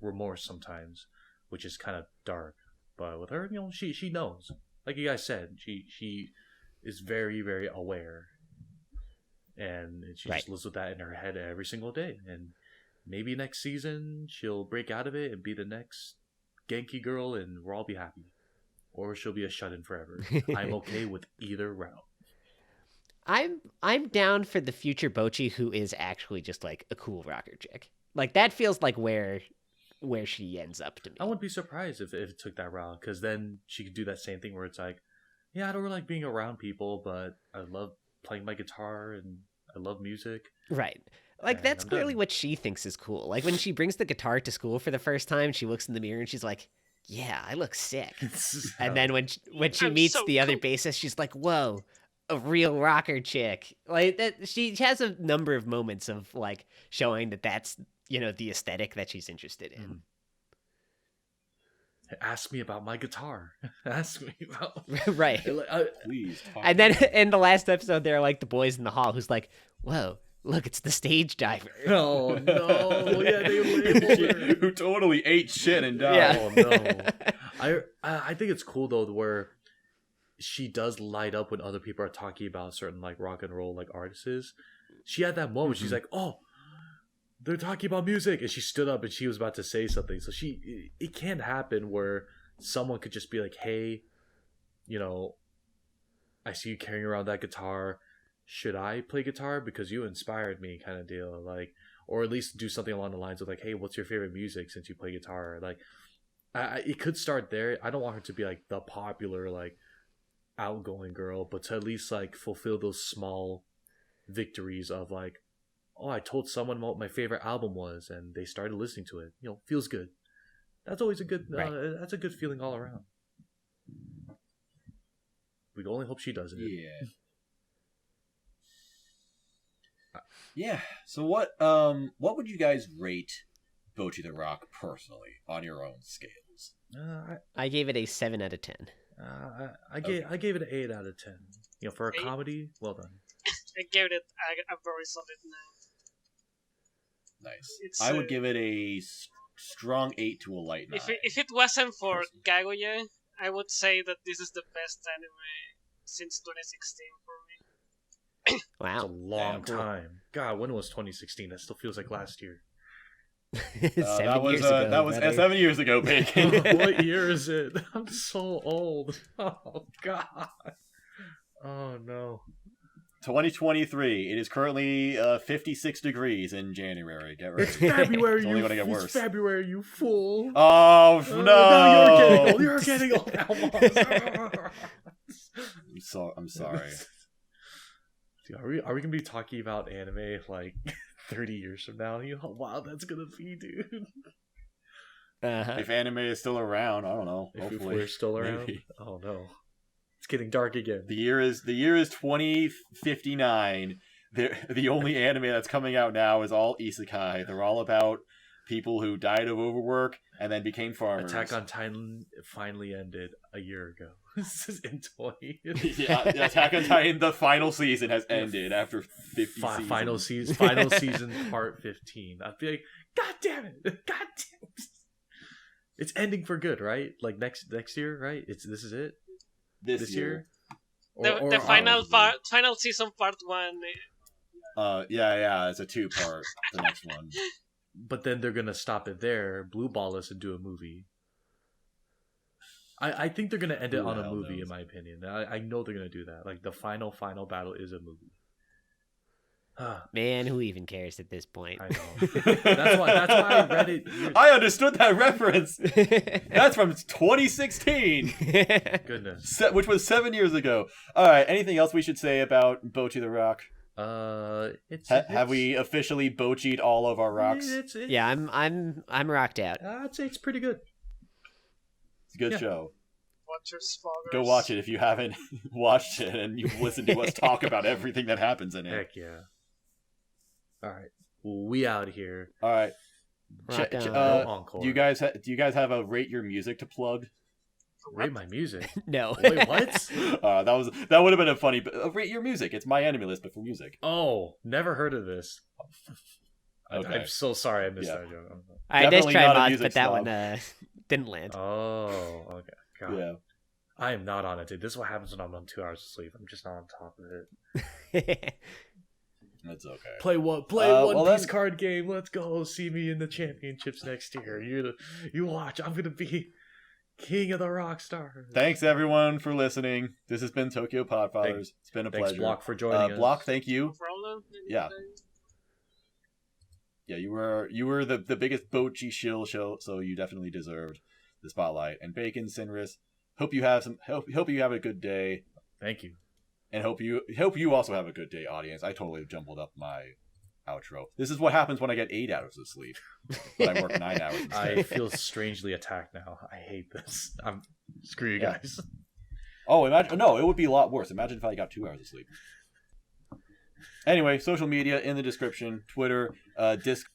remorse sometimes, which is kind of dark. But with her, you know, she knows. Like you guys said, she is very, very aware, and she just lives with that in her head every single day. And maybe next season she'll break out of it and be the next Genki girl, and we'll all be happy. Or she'll be a shut-in forever. I'm okay with either route. I'm down for the future Bocchi who is actually just like a cool rocker chick. Like that feels like where she ends up to me. I wouldn't be surprised if it took that route, because then she could do that same thing where it's like, yeah, I don't really like being around people, but I love playing my guitar and I love music. Right. Like And that's I'm clearly done. what she thinks is cool. Like when she brings the guitar to school for the first time, she looks in the mirror and she's like, yeah, I look sick. And then when she I'm meets so the other cool. bassist, she's like, whoa, a real rocker chick. Like that, she has a number of moments of like showing that that's, you know, the aesthetic that she's interested in. Ask me about my guitar. Ask me about Right. Please talk And then in the last episode, they're like the boys in the hall who's like, whoa, look, it's the stage diver. Oh no! Yeah, they labeled her. who totally ate shit and died. Yeah. Oh no! I think it's cool though where she does light up when other people are talking about certain like rock and roll like artists. She had that moment. She's like, oh, they're talking about music, and she stood up and she was about to say something. So it can happen where someone could just be like, hey, you know, I see you carrying around that guitar. Should I play guitar because you inspired me, kind of deal, like, or at least do something along the lines of like, hey, what's your favorite music since you play guitar? Like, it could start there. I don't want her to be like the popular like outgoing girl, but to at least like fulfill those small victories of like, oh, I told someone what my favorite album was and they started listening to it. You know, feels good. That's always a good that's a good feeling all around. We can only hope she does it. Yeah. Yeah. So what would you guys rate Bocchi the Rock personally on your own scales? I gave it a 7 out of 10. I gave it an 8 out of 10. You know, for a 8? comedy, well done. I gave it a very solid 9. Nice. It's, I would give it a strong 8 to a light 9. If it wasn't for Kaguya, I would say that this is the best anime since 2016 for me. It's a Wow. long Damn. time. God, when was 2016? That still feels like last year. 7 years ago. That was brother. 7 years ago, Bacon. What year is it? I'm so old. Oh God. Oh no. 2023. It is currently 56 degrees in January. Get ready. It's February. It's only gonna get worse. It's February, you fool. Oh no! Now you're getting old. You're getting old. I'm sorry. Dude, are we gonna be talking about anime like 30 years from now? You know how wild that's gonna be, dude. Uh-huh. If anime is still around, I don't know. If Hopefully, we're still around. maybe. Oh no, it's getting dark again. The year is 2059. The only anime that's coming out now is all isekai. They're all about people who died of overwork and then became farmers. Attack on Titan finally ended a year ago. This is in 20. Yeah, Attack on Titan, the final season has ended after 50 seasons. Final season, part 15. I'd be like, God damn it! God damn it! It's ending for good, right? Like next year, right? This is it. This year. The final season part 1. Yeah, it's a 2-part. The next one. But then they're gonna stop it there, blue ball us, and do a movie. I think they're gonna end it Who on the a hell movie, knows? in my opinion. I know they're gonna do that. Like the final battle is a movie. Man, who even cares at this point? I know. That's why I read it. I understood that reference. That's from 2016, Goodness. which was 7 years ago. All right. Anything else we should say about Bocchi the Rock? Have we officially Bocchied all of our rocks? Yeah, I'm rocked out. I'd say it's pretty good. It's a good Yeah. show. Watch your spoilers. Go watch it if you haven't watched it and you've listened to us talk about everything that happens in it. Heck yeah. All right, we out here. All right. Rock on. No encore. Do you guys have a rate your music to plug? Rate my music. No. Wait, what? That would have been a funny. Rate your music. It's my anime list, but for music. Oh, never heard of this. Okay. I'm so sorry I missed Yeah. that joke. I did Definitely try not a mods, music but that snob. one didn't land. Oh, okay. God. Yeah. I am not on it, dude. This is what happens when I'm on 2 hours of sleep. I'm just not on top of it. That's okay. Play one well piece then- card game. Let's go. See me in the championships next year. You watch. I'm gonna be king of the rock stars. Thanks everyone for listening. This has been Tokyo Podfathers. It's been a Thanks, pleasure. Block, for joining us. Block, thank you. No problem. Yeah. Yeah, you were the biggest Bocchi shill show, so you definitely deserved the spotlight. And Bacon, Sinris, hope you have a good day, Thank you. and hope you also have a good day, audience. I totally jumbled up my outro. This is what happens when I get 8 hours of sleep, but I work 9 hours instead. I feel strangely attacked now. I hate this. Screw you Yeah. guys. Oh, it would be a lot worse. Imagine if I got 2 hours of sleep. Anyway, social media in the description: Twitter, Disc.